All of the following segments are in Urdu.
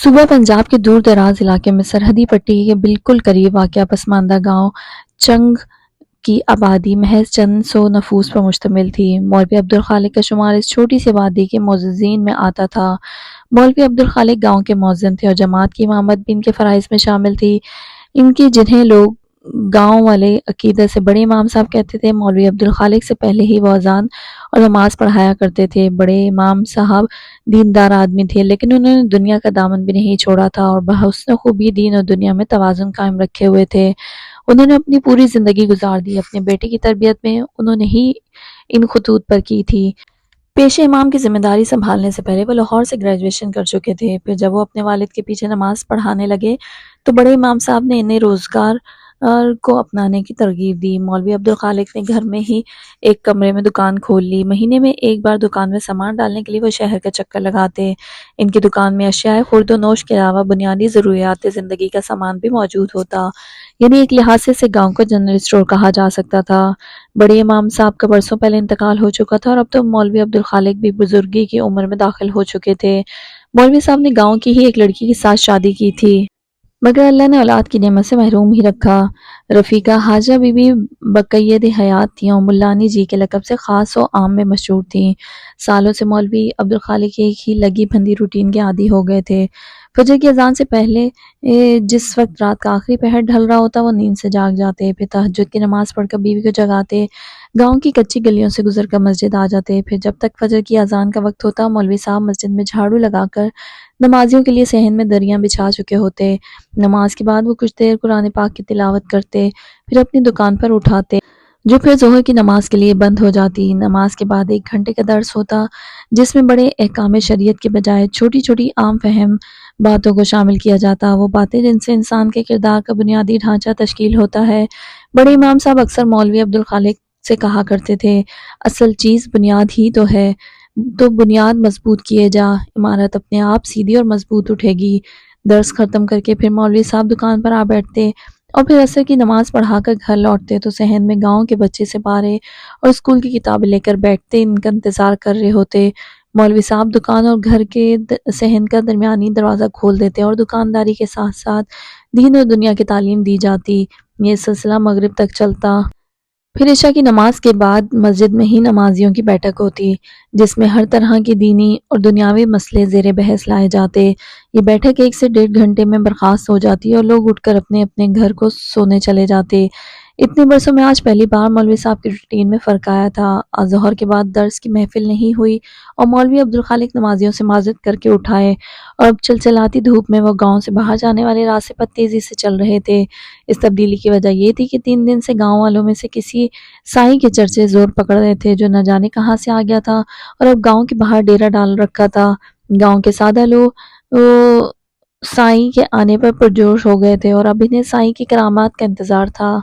صوبہ پنجاب کے دور دراز علاقے میں سرحدی پٹی کے بالکل قریب واقع پسماندہ گاؤں چنگ کی آبادی محض چند سو نفوس پر مشتمل تھی۔ مولوی عبدالخالق کا شمار اس چھوٹی سی آبادی کے معززین میں آتا تھا۔ مولوی عبدالخالق گاؤں کے مؤذن تھے اور جماعت کی امامت بھی ان کے فرائض میں شامل تھی۔ ان کی جنہیں لوگ گاؤں والے عقیدت سے بڑے امام صاحب کہتے تھے، مولوی عبدالخالق سے پہلے ہی وہ اذان اور نماز پڑھایا کرتے تھے۔ بڑے امام صاحب دیندار آدمی تھے، لیکن انہوں نے دنیا کا دامن بھی نہیں چھوڑا تھا اور بحسن خوبی دین اور دنیا میں توازن قائم رکھے ہوئے تھے۔ انہوں نے اپنی پوری زندگی گزار دی اپنے بیٹے کی تربیت میں، انہوں نے ہی ان خطوط پر کی تھی۔ پیشہ امام کی ذمہ داری سنبھالنے سے پہلے وہ لاہور سے گریجویشن کر چکے تھے۔ پھر جب وہ اپنے والد کے پیچھے نماز پڑھانے لگے تو بڑے امام صاحب نے انہیں روزگار کو اپنانے کی ترغیب دی۔ مولوی عبدالخالق نے گھر میں ہی ایک کمرے میں دکان کھول لی۔ مہینے میں ایک بار دکان میں سامان ڈالنے کے لیے وہ شہر کا چکر لگاتے۔ ان کی دکان میں اشیاء خورد و نوش کے علاوہ بنیادی ضروریات زندگی کا سامان بھی موجود ہوتا، یعنی ایک لحاظ سے اسے گاؤں کا جنرل اسٹور کہا جا سکتا تھا۔ بڑے امام صاحب کا برسوں پہلے انتقال ہو چکا تھا اور اب تو مولوی عبدالخالق بھی بزرگی کی عمر میں داخل ہو چکے تھے۔ مولوی صاحب نے گاؤں کی ہی ایک لڑکی کے ساتھ شادی کی تھی، مگر اللہ نے اولاد کی نعمت سے محروم ہی رکھا۔ رفیقہ حاجہ بی بی بقیت حیات تھیں اور ملانی جی کے لقب سے خاص و عام میں مشہور تھیں۔ سالوں سے مولوی عبدالخالق ایک ہی لگی بھندی روٹین کے عادی ہو گئے تھے۔ فجر کی اذان سے پہلے جس وقت رات کا آخری پہر ڈھل رہا ہوتا وہ نیند سے جاگ جاتے، پھر تہجد کی نماز پڑھ کر بیوی کو جگاتے، گاؤں کی کچی گلیوں سے گزر کر مسجد آ جاتے۔ پھر جب تک فجر کی اذان کا وقت ہوتا مولوی صاحب مسجد میں جھاڑو لگا کر نمازیوں کے لیے صحن میں دریاں بچھا چکے ہوتے۔ نماز کے بعد وہ کچھ دیر قرآن پاک کی تلاوت کرتے، پھر اپنی دکان پر اٹھاتے جو پھر ظہر کی نماز کے لیے بند ہو جاتی۔ نماز کے بعد 1 گھنٹے کا درس ہوتا جس میں بڑے احکام شریعت کے بجائے چھوٹی چھوٹی عام فہم باتوں کو شامل کیا جاتا، وہ باتیں جن سے انسان کے کردار کا بنیادی ڈھانچہ تشکیل ہوتا ہے۔ بڑے امام صاحب اکثر مولوی عبدالخالق سے کہا کرتے تھے، اصل چیز بنیاد ہی تو ہے، تو بنیاد مضبوط کیے جا، عمارت اپنے آپ سیدھی اور مضبوط اٹھے گی۔ درس ختم کر کے پھر مولوی صاحب دکان پر آ بیٹھتے اور پھر عصر کی نماز پڑھا کر گھر لوٹتے تو صحن میں گاؤں کے بچے سپارے اور اسکول کی کتابیں لے کر بیٹھتے، ان کا انتظار کر رہے ہوتے۔ مولوی صاحب دکان اور گھر کے صحن کا درمیانی دروازہ کھول دیتے اور دکانداری کے ساتھ ساتھ دین اور دنیا کی تعلیم دی جاتی۔ یہ سلسلہ مغرب تک چلتا۔ پھر عشاء کی نماز کے بعد مسجد میں ہی نمازیوں کی بیٹھک ہوتی جس میں ہر طرح کی دینی اور دنیاوی مسئلے زیر بحث لائے جاتے۔ یہ بیٹھک 1 سے 1.5 گھنٹے میں برخاست ہو جاتی اور لوگ اٹھ کر اپنے اپنے گھر کو سونے چلے جاتے۔ اتنے برسوں میں آج پہلی بار مولوی صاحب کی روٹین میں فرق آیا تھا۔ آج ظہر کے بعد درس کی محفل نہیں ہوئی اور مولوی عبدالخالق نمازیوں سے معذرت کر کے اٹھائے اور اب چلچلاتی دھوپ میں وہ گاؤں سے باہر جانے والے راستے پر تیزی سے چل رہے تھے۔ اس تبدیلی کی وجہ یہ تھی کہ 3 دن سے گاؤں والوں میں سے کسی سائیں کے چرچے زور پکڑ رہے تھے جو نہ جانے کہاں سے آ گیا تھا اور اب گاؤں کے باہر ڈیرا ڈال رکھا تھا۔ گاؤں کے سادہ لوگ سائیں کے آنے پر پرجوش ہو گئے تھے اور اب انہیں سائیں کی کرامات کا انتظار تھا۔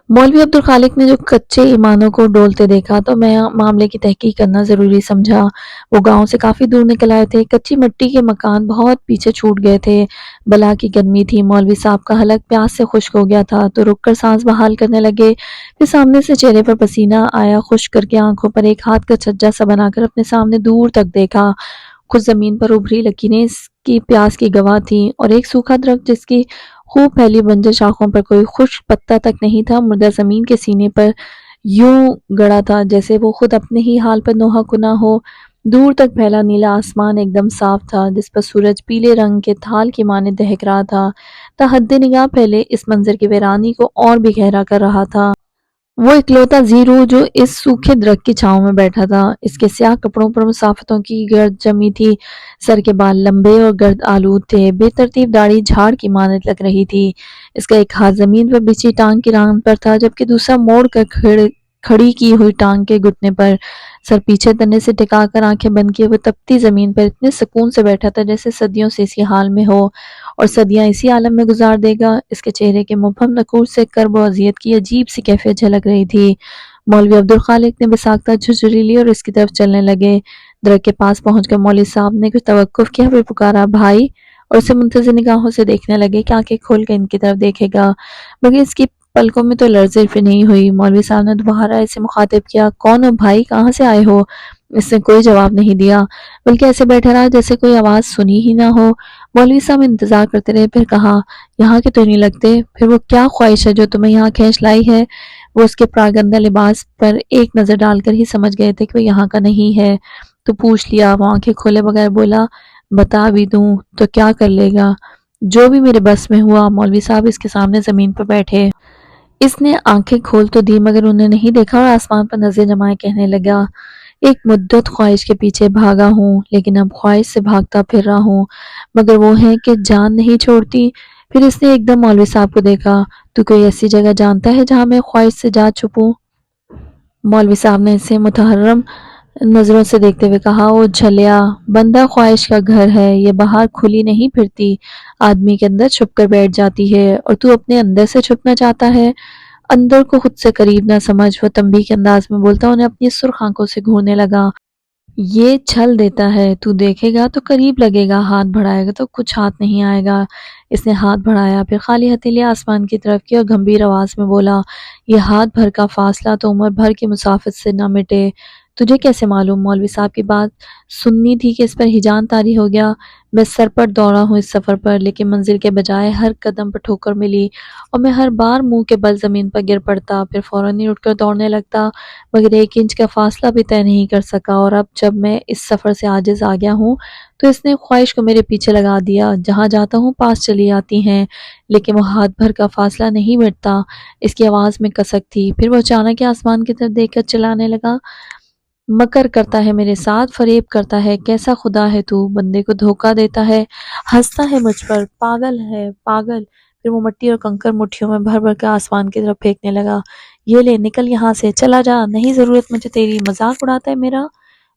مولوی عبدالخالق نے جو کچے ایمانوں کو ڈولتے دیکھا تو میں معاملے کی تحقیق کرنا ضروری سمجھا۔ وہ گاؤں سے کافی دور نکل آئے تھے، کچی مٹی کے مکان بہت پیچھے چھوٹ گئے تھے، بلا کی گرمی تھی، مولوی صاحب کا حلق پیاس سے خشک ہو گیا تھا تو رک کر سانس بحال کرنے لگے۔ پھر سامنے سے چہرے پر پسینہ آیا، خشک کر کے آنکھوں پر ایک ہاتھ کا چھجا سا بنا کر اپنے سامنے دور تک دیکھا۔ کچھ زمین پر ابھری لکیریں اس کی پیاس کی گواہ تھیں اور ایک سوکھا درخت جس کی خوب پھیلی بنجر شاخوں پر کوئی خشک پتا تک نہیں تھا، مردہ زمین کے سینے پر یوں گڑا تھا جیسے وہ خود اپنے ہی حال پر نوحہ کناں ہو۔ دور تک پھیلا نیلا آسمان ایک دم صاف تھا جس پر سورج پیلے رنگ کے تھال کی مانند دہک رہا تھا، تا حد نگاہ پھیلے اس منظر کی ویرانی کو اور بھی گہرا کر رہا تھا۔ وہ اکلوتا ذی روح جو اس سوکھے درخت کی چھاؤں میں بیٹھا تھا، اس کے سیاہ کپڑوں پر مسافتوں کی گرد جمی تھی، سر کے بال لمبے اور گرد آلود تھے، بے ترتیب داڑھی جھاڑ کی مانند لگ رہی تھی۔ اس کا ایک ہاتھ زمین پر بچھی ٹانگ کی ران پر تھا جبکہ دوسرا موڑ کر کھڑی کی ہوئی ٹانگ کے گھٹنے پر، سر پیچھے تنے سے ٹکا کر آنکھیں بند کیے وہ تپتی زمین پر اتنے سکون سے بیٹھا تھا جیسے صدیوں سے اسی حال میں ہو اور صدیاں اسی عالم میں گزار دے گا۔ اس کے چہرے کے مبہم نقوش سے کرب و اذیت کی عجیب سی کیفیت جھلک رہی تھی۔ مولوی عبدالخالق نے بساختہ جھجری لی اور اس کی طرف چلنے لگے۔ درخت کے پاس پہنچ کر مولوی صاحب نے کچھ توقف کیا، پھر پکارا، بھائی، اور اسے منتظر نگاہوں سے دیکھنے لگے کہ آنکھیں کھول کر ان کی طرف دیکھے گا، مگر اس کی پلکوں میں تو لرزش بھی نہیں ہوئی۔ مولوی صاحب نے دوبارہ اسے مخاطب کیا، کون ہو بھائی، کہاں سے آئے ہو؟ اس نے کوئی جواب نہیں دیا بلکہ ایسے بیٹھا رہا جیسے کوئی آواز سنی ہی نہ ہو۔ مولوی صاحب انتظار کرتے رہے، پھر کہا یہاں کے تو نہیں لگتے، پھر وہ کیا خواہش ہے جو تمہیں یہاں کھینچ لائی ہے؟ وہ اس کے پراگندہ لباس پر ایک نظر ڈال کر ہی سمجھ گئے تھے کہ وہ یہاں کا نہیں ہے، تو پوچھ لیا۔ وہ آنکھیں کھولے بغیر بولا بتا بھی دوں تو کیا کر لے گا؟ جو بھی میرے بس میں ہوا۔ مولوی صاحب اس کے سامنے زمین پر بیٹھے۔ اس نے آنکھیں کھول تو دی مگر انہیں نہیں دیکھا اور آسمان پر نظریں جمائے کہنے لگا ایک مدت خواہش کے پیچھے بھاگا ہوں، لیکن اب خواہش سے بھاگتا پھر رہا ہوں، مگر وہ ہے کہ جان نہیں چھوڑتی۔ پھر اس نے ایک دم مولوی صاحب کو دیکھا، تو کوئی ایسی جگہ جانتا ہے جہاں میں خواہش سے جا چھپوں؟ مولوی صاحب نے اسے متحرم نظروں سے دیکھتے ہوئے کہا او جھلیا، بندہ خواہش کا گھر ہے، یہ باہر کھلی نہیں پھرتی، آدمی کے اندر چھپ کر بیٹھ جاتی ہے، اور تو اپنے اندر سے چھپنا چاہتا ہے۔ اندر کو خود سے قریب نہ سمجھ، وہ تنبیہ کے انداز میں بولتا انہیں اپنی سرخ آنکھوں سے گھورنے لگا۔ یہ چھل دیتا ہے، تو دیکھے گا تو قریب لگے گا، ہاتھ بڑھائے گا تو کچھ ہاتھ نہیں آئے گا۔ اس نے ہاتھ بڑھایا، پھر خالی ہتھیلی آسمان کی طرف کی اور گمبھیر آواز میں بولا یہ ہاتھ بھر کا فاصلہ تو عمر بھر کی مسافت سے نہ مٹے۔ تجھے کیسے معلوم؟ مولوی صاحب کی بات سننی تھی کہ اس پر ہیجان طاری ہو گیا۔ میں سر پر دوڑا ہوں اس سفر پر، لیکن منزل کے بجائے ہر قدم پر ٹھوکر ملی اور میں ہر بار منہ کے بل زمین پر گر پڑتا، پھر فوراً ہی اٹھ کر دوڑنے لگتا، مگر 1 انچ کا فاصلہ بھی طے نہیں کر سکا، اور اب جب میں اس سفر سے عاجز آ گیا ہوں تو اس نے خواہش کو میرے پیچھے لگا دیا، جہاں جاتا ہوں پاس چلی آتی ہیں، لیکن وہ ہاتھ بھر کا فاصلہ نہیں مٹتا۔ اس کی آواز میں کسک تھی، پھر وہ اچانک آسمان کی طرف دیکھ کر چلانے لگا مکر کرتا ہے میرے ساتھ، فریب کرتا ہے، کیسا خدا ہے تو، بندے کو دھوکہ دیتا ہے، ہنستا ہے مجھ پر، پاگل ہے پاگل۔ پھر وہ مٹی اور کنکر مٹھیوں میں بھر بھر کے آسمان کی طرف پھینکنے لگا۔ یہ لے نکل یہاں سے، چلا جا، نہیں ضرورت مجھے تیری، مذاق اڑاتا ہے میرا۔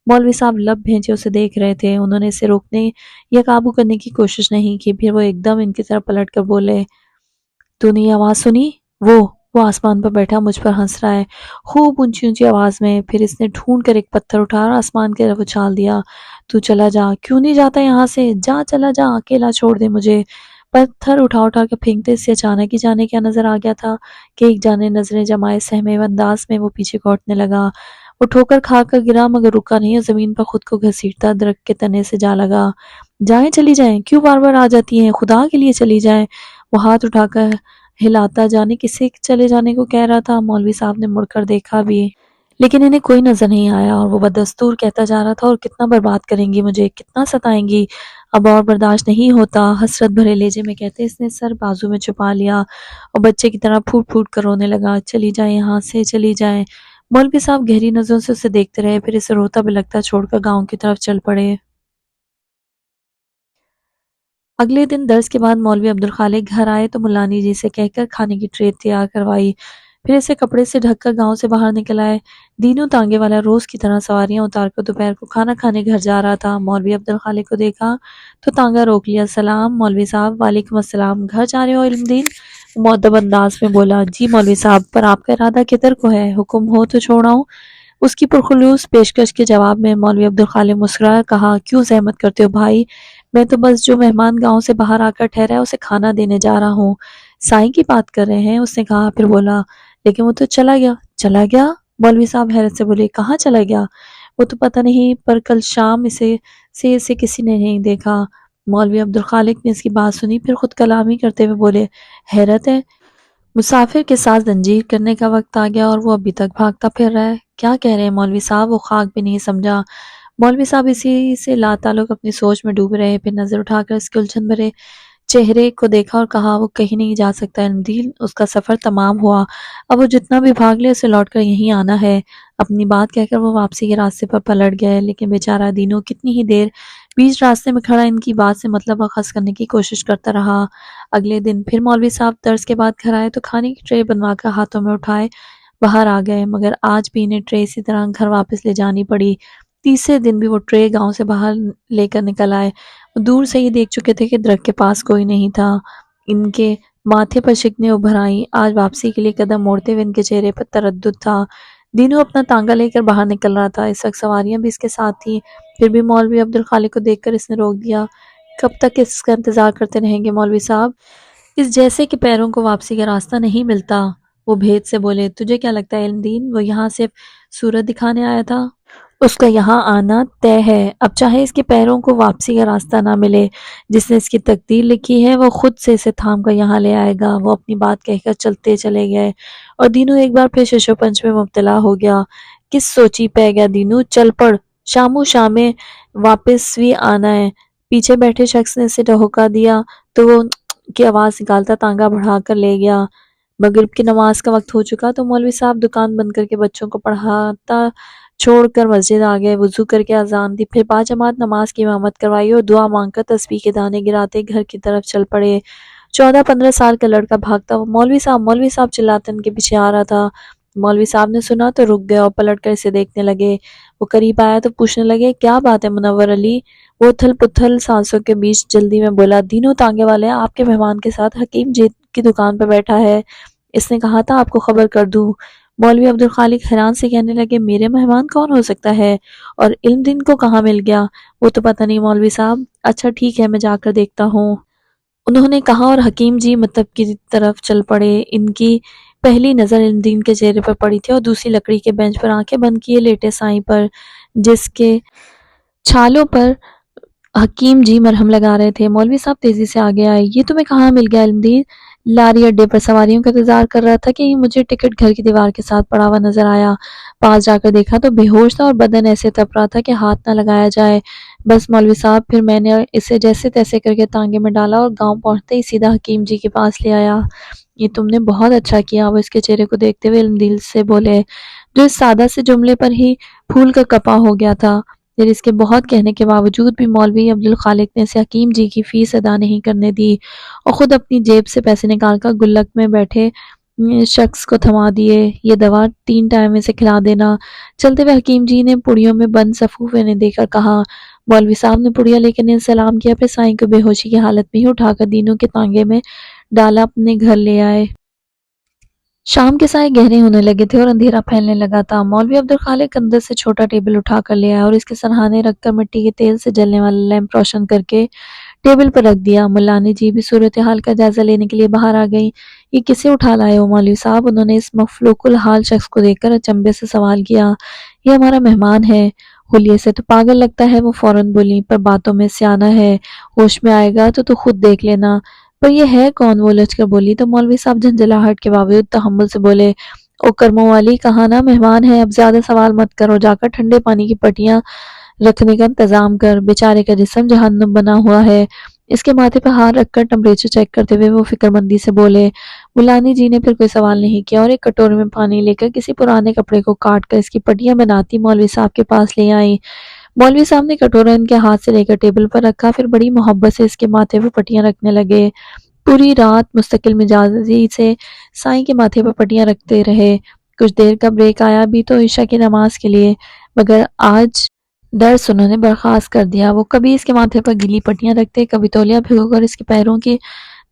مولوی صاحب لب بھینچے اسے دیکھ رہے تھے، انہوں نے اسے روکنے یا قابو کرنے کی کوشش نہیں کی، پھر وہ ایک دم ان کی طرف پلٹ کر بولے تو نے یہ آواز سنی؟ وہ آسمان پر بیٹھا مجھ پر ہنس رہا ہے، خوب اونچی اونچی آواز میں۔ پھر اس نے ڈھونڈ کر ایک پتھر اٹھا اور آسمان کی طرف اچھال دیا۔ تو چلا جا، کیوں نہیں جاتا یہاں سے؟ جا، چلا جا، اکیلا چھوڑ دے مجھے۔ پتھر اٹھا اٹھا کے پھینکتے سے اچانک ہی جانے کیا نظر آ گیا تھا کہ ایک جانے نظریں جمائے سہمے انداز میں وہ پیچھے گھوٹنے لگا۔ وہ ٹھوکر کھا کر گرا مگر رکا نہیں اور زمین پر خود کو گھسیٹتا درخت کے تنے سے جا لگا۔ جائیں، چلی جائیں، کیوں بار بار آ جاتی ہیں؟ خدا کے لیے چلی جائیں۔ وہ ہاتھ اٹھا کر ہلاتا جانے کسے چلے جانے کو کہہ رہا تھا۔ مولوی صاحب نے مڑ کر دیکھا بھی، لیکن انہیں کوئی نظر نہیں آیا، اور وہ بدستور کہتا جا رہا تھا اور کتنا برباد کریں گی مجھے، کتنا ستائیں گی، اب اور برداشت نہیں ہوتا۔ حسرت بھرے لہجے میں کہتے اس نے سر بازو میں چھپا لیا اور بچے کی طرح پھوٹ پھوٹ کر رونے لگا۔ چلی جائیں یہاں سے، چلی جائیں۔ مولوی صاحب گہری نظروں سے اسے دیکھتے رہے، پھر اسے روتا بلکتا چھوڑ کر گاؤں کی طرف چل پڑے۔ اگلے دن درس کے بعد مولوی عبدالخالق گھر آئے تو ملانی جی سے کہہ کر کھانے کی ٹرے تیار کروائی، پھر اسے کپڑے سے ڈھک کر گاؤں سے باہر نکل آئے۔ دینوں تانگے والا روز کی طرح سواریاں اتار کر دوپہر کو کھانا کھانے گھر جا رہا تھا۔ مولوی عبدالخالق کو دیکھا تو تانگا روک لیا۔ سلام مولوی صاحب۔ وعلیکم السلام۔ گھر جا رہے ہو علم دین؟ مؤدب انداز میں بولا۔ جی مولوی صاحب، پر آپ کا ارادہ کدھر کو ہے؟ حکم ہو تو چھوڑ آؤں۔ اس کی پرخلوص پیشکش کے جواب میں مولوی عبدالخالق مسکرا کہا کیوں زحمت کرتے ہو بھائی، میں تو بس جو مہمان گاؤں سے باہر آ کر ٹھہرا ہے اسے کھانا دینے جا رہا ہوں۔ سائیں کی بات کر رہے ہیں؟ اس نے کہا، پھر بولا لیکن وہ تو چلا گیا۔ چلا گیا؟ مولوی صاحب حیرت سے بولے، کہاں چلا گیا؟ وہ تو پتہ نہیں، پر کل شام اسے کسی نے نہیں دیکھا۔ مولوی عبدالخالق نے اس کی بات سنی، پھر خود کلامی کرتے ہوئے بولے، حیرت ہے، مسافر کے ساتھ زنجیر کرنے کا وقت آ گیا اور وہ ابھی تک بھاگتا پھر رہا ہے۔ کیا کہہ رہے ہیں مولوی صاحب؟ وہ خاک بھی نہیں سمجھا۔ مولوی صاحب اسی سے لاتعلق اپنی سوچ میں ڈوبے رہے، پھر نظر اٹھا کر اس کے الجھن بھرے چہرے کو دیکھا اور کہا وہ کہیں نہیں جا سکتا علمدین، اس کا سفر تمام ہوا، اب وہ جتنا بھی بھاگ لے اسے لوٹ کر یہیں آنا ہے۔ اپنی بات کہہ کر وہ واپسی کے راستے پر پلٹ گئے، لیکن بیچارہ دینوں کتنی ہی دیر بیچ راستے میں کھڑا ان کی بات سے مطلب اخذ کرنے کی کوشش کرتا رہا۔ اگلے دن پھر مولوی صاحب درس کے بعد گھر آئے تو کھانے کی ٹرے بنوا کر ہاتھوں میں اٹھائے باہر آ گئے، مگر آج بھی انہیں ٹرے اسی طرح گھر واپس لے جانی پڑی۔ تیسرے دن بھی وہ ٹرے گاؤں سے باہر لے کر نکل آئے۔ وہ دور سے ہی دیکھ چکے تھے کہ درخت کے پاس کوئی نہیں تھا۔ ان کے ماتھے پر شکنیں ابھر آئیں، آج واپسی کے لیے قدم موڑتے ہوئے ان کے چہرے پر تردد تھا۔ دینوں اپنا تانگا لے کر باہر نکل رہا تھا، اس وقت سواریاں بھی اس کے ساتھ تھیں، پھر بھی مولوی عبدالخالق کو دیکھ کر اس نے روک دیا۔ کب تک اس کا انتظار کرتے رہیں گے مولوی صاحب؟ اس جیسے کہ پیروں کو واپسی کا راستہ نہیں ملتا۔ وہ بھید سے بولے، تجھے کیا لگتا ہے علم دین، وہ یہاں صرف صورت دکھانے آیا تھا؟ اس کا یہاں آنا طے ہے، اب چاہے اس کے پیروں کو واپسی کا راستہ نہ ملے۔ جس نے اس کی تقدیر لکھی ہے وہ خود سے اسے تھام کر یہاں لے آئے گا۔ وہ اپنی بات کہہ کر چلتے چلے گئے اور دینو ایک بار پھر شش و پنج میں مبتلا ہو گیا۔ کس سوچی پہ گیا دینو، چل پڑ، شامو شامے واپس بھی آنا ہے۔ پیچھے بیٹھے شخص نے اسے ٹہکا دیا تو وہ کی آواز نکالتا تانگا بڑھا کر لے گیا۔ مغرب کی نماز کا وقت ہو چکا تو مولوی صاحب دکان بند کر کے بچوں کو پڑھاتا چھوڑ کر مسجد آ گئے۔ وضو کر کے اذان دی، پھر باجماعت نماز کی امامت کروائی اور دعا مانگ کر تسبیح کے دانے گراتے گھر کی طرف چل پڑے۔ 14-15 سال کا لڑکا بھاگتا ہوا مولوی صاحب چلاتے ان کے پیچھے آ رہا تھا۔ مولوی صاحب نے سنا تو رک گئے اور پلٹ کر اسے دیکھنے لگے۔ وہ قریب آیا تو پوچھنے لگے، کیا بات ہے منور علی؟ وہ اتھل پتھل سانسوں کے بیچ جلدی میں بولا، دینو تانگے والے آپ کے مہمان کے ساتھ حکیم جی کی دکان پہ بیٹھا ہے، اس نے کہا تھا آپ کو خبر کر دوں۔ مولوی عبدالخالق حیران سے کہنے لگے، میرے مہمان کون ہو سکتا ہے اور علم دین کو کہاں مل گیا؟ وہ تو پتہ نہیں مولوی صاحب۔ اچھا ٹھیک ہے، میں جا کر دیکھتا ہوں، انہوں نے کہا اور حکیم جی مکتب کی طرف چل پڑے۔ ان کی پہلی نظر علم دین کے چہرے پر پڑی تھی اور دوسری لکڑی کے بینچ پر آنکھیں بند کیے لیٹے سائیں پر، جس کے چھالوں پر حکیم جی مرہم لگا رہے تھے۔ مولوی صاحب تیزی سے آگے آئے، یہ تمہیں کہاں مل گیا علم دین؟ لاری اڈے پر سواریوں کا انتظار کر رہا تھا کہ مجھے ٹکٹ گھر کی دیوار کے ساتھ پڑا ہوا نظر آیا۔ پاس جا کر دیکھا تو بے ہوش تھا اور بدن ایسے تپ رہا تھا کہ ہاتھ نہ لگایا جائے۔ بس مولوی صاحب، پھر میں نے اسے جیسے تیسے کر کے تانگے میں ڈالا اور گاؤں پہنچتے ہی سیدھا حکیم جی کے پاس لے آیا۔ یہ تم نے بہت اچھا کیا، وہ اس کے چہرے کو دیکھتے ہوئے علم دین سے بولے، جو اس سادہ سے جملے پر ہی پھول کا کپا ہو گیا تھا۔ پھر اس کے بہت کہنے کے باوجود بھی مولوی عبدالخالق نے اسے حکیم جی کی فیس ادا نہیں کرنے دی اور خود اپنی جیب سے پیسے نکال کر گلک میں بیٹھے شخص کو تھما دیے، یہ دوا 3 ٹائم میں سے کھلا دینا۔ چلتے ہوئے حکیم جی نے پڑیوں میں بند صفوفے نے دے کر کہا۔ مولوی صاحب نے پڑیا لے کر سلام کیا، پھر سائیں کو بے ہوشی کی حالت میں ہی اٹھا کر دینوں کے تانگے میں ڈالا اپنے گھر لے آئے۔ شام کے سائے گہرے ہونے لگے تھے اور اندھیرا پھیلنے لگا تھا۔ مولوی عبدالخالق اندر سے چھوٹا ٹیبل اٹھا کر لے آیا اور اس کے سرہانے رکھ کر مٹی کے تیل سے جلنے والا لیمپ روشن کر کے ٹیبل پر رکھ دیا۔ ملانی جی بھی صورتحال کا جائزہ لینے کے لیے باہر آ گئی۔ یہ کسے اٹھا لائے ہو مولوی صاحب؟ انہوں نے اس مفلوک الحال شخص کو دیکھ کر اچنبے سے سوال کیا۔ یہ ہمارا مہمان ہے، حلیے سے تو پاگل لگتا ہے، وہ فوراً بولی، پر باتوں میں سیانہ ہے، ہوش میں آئے گا تو خود دیکھ لینا۔ پر یہ ہے کون؟ وہ الجھ کر بولی تو مولوی صاحب جھنجھلاہٹ کے باوجود تحمل سے بولے، او کرموں والی، کہا نا مہمان ہے، اب زیادہ سوال مت کرو، جا کر ٹھنڈے پانی کی پٹیاں رکھنے کا انتظام کر، بیچارے کا جسم جہنم بنا ہوا ہے۔ اس کے ماتھے پہ ہاتھ رکھ کر ٹمپریچر چیک کرتے ہوئے وہ فکر مندی سے بولے۔ ملانی جی نے پھر کوئی سوال نہیں کیا اور ایک کٹورے میں پانی لے کر کسی پرانے کپڑے کو کاٹ کر اس کی پٹیاں بناتی مولوی صاحب کے پاس لے آئی۔ مولوی صاحب نے کٹورا ان کے ہاتھ سے لے کر ٹیبل پر رکھا، پھر بڑی محبت سے اس کے ماتھے پہ پٹیاں رکھنے لگے۔ پوری رات مستقل مزاجی سے سائیں کے ماتھے پر پٹیاں رکھتے رہے۔ کچھ دیر کا بریک آیا بھی تو عشاء کی نماز کے لیے، مگر آج درس انہوں نے برخاست کر دیا۔ وہ کبھی اس کے ماتھے پر گیلی پٹیاں رکھتے، کبھی تولیہ بھگو کر اس کے پیروں کی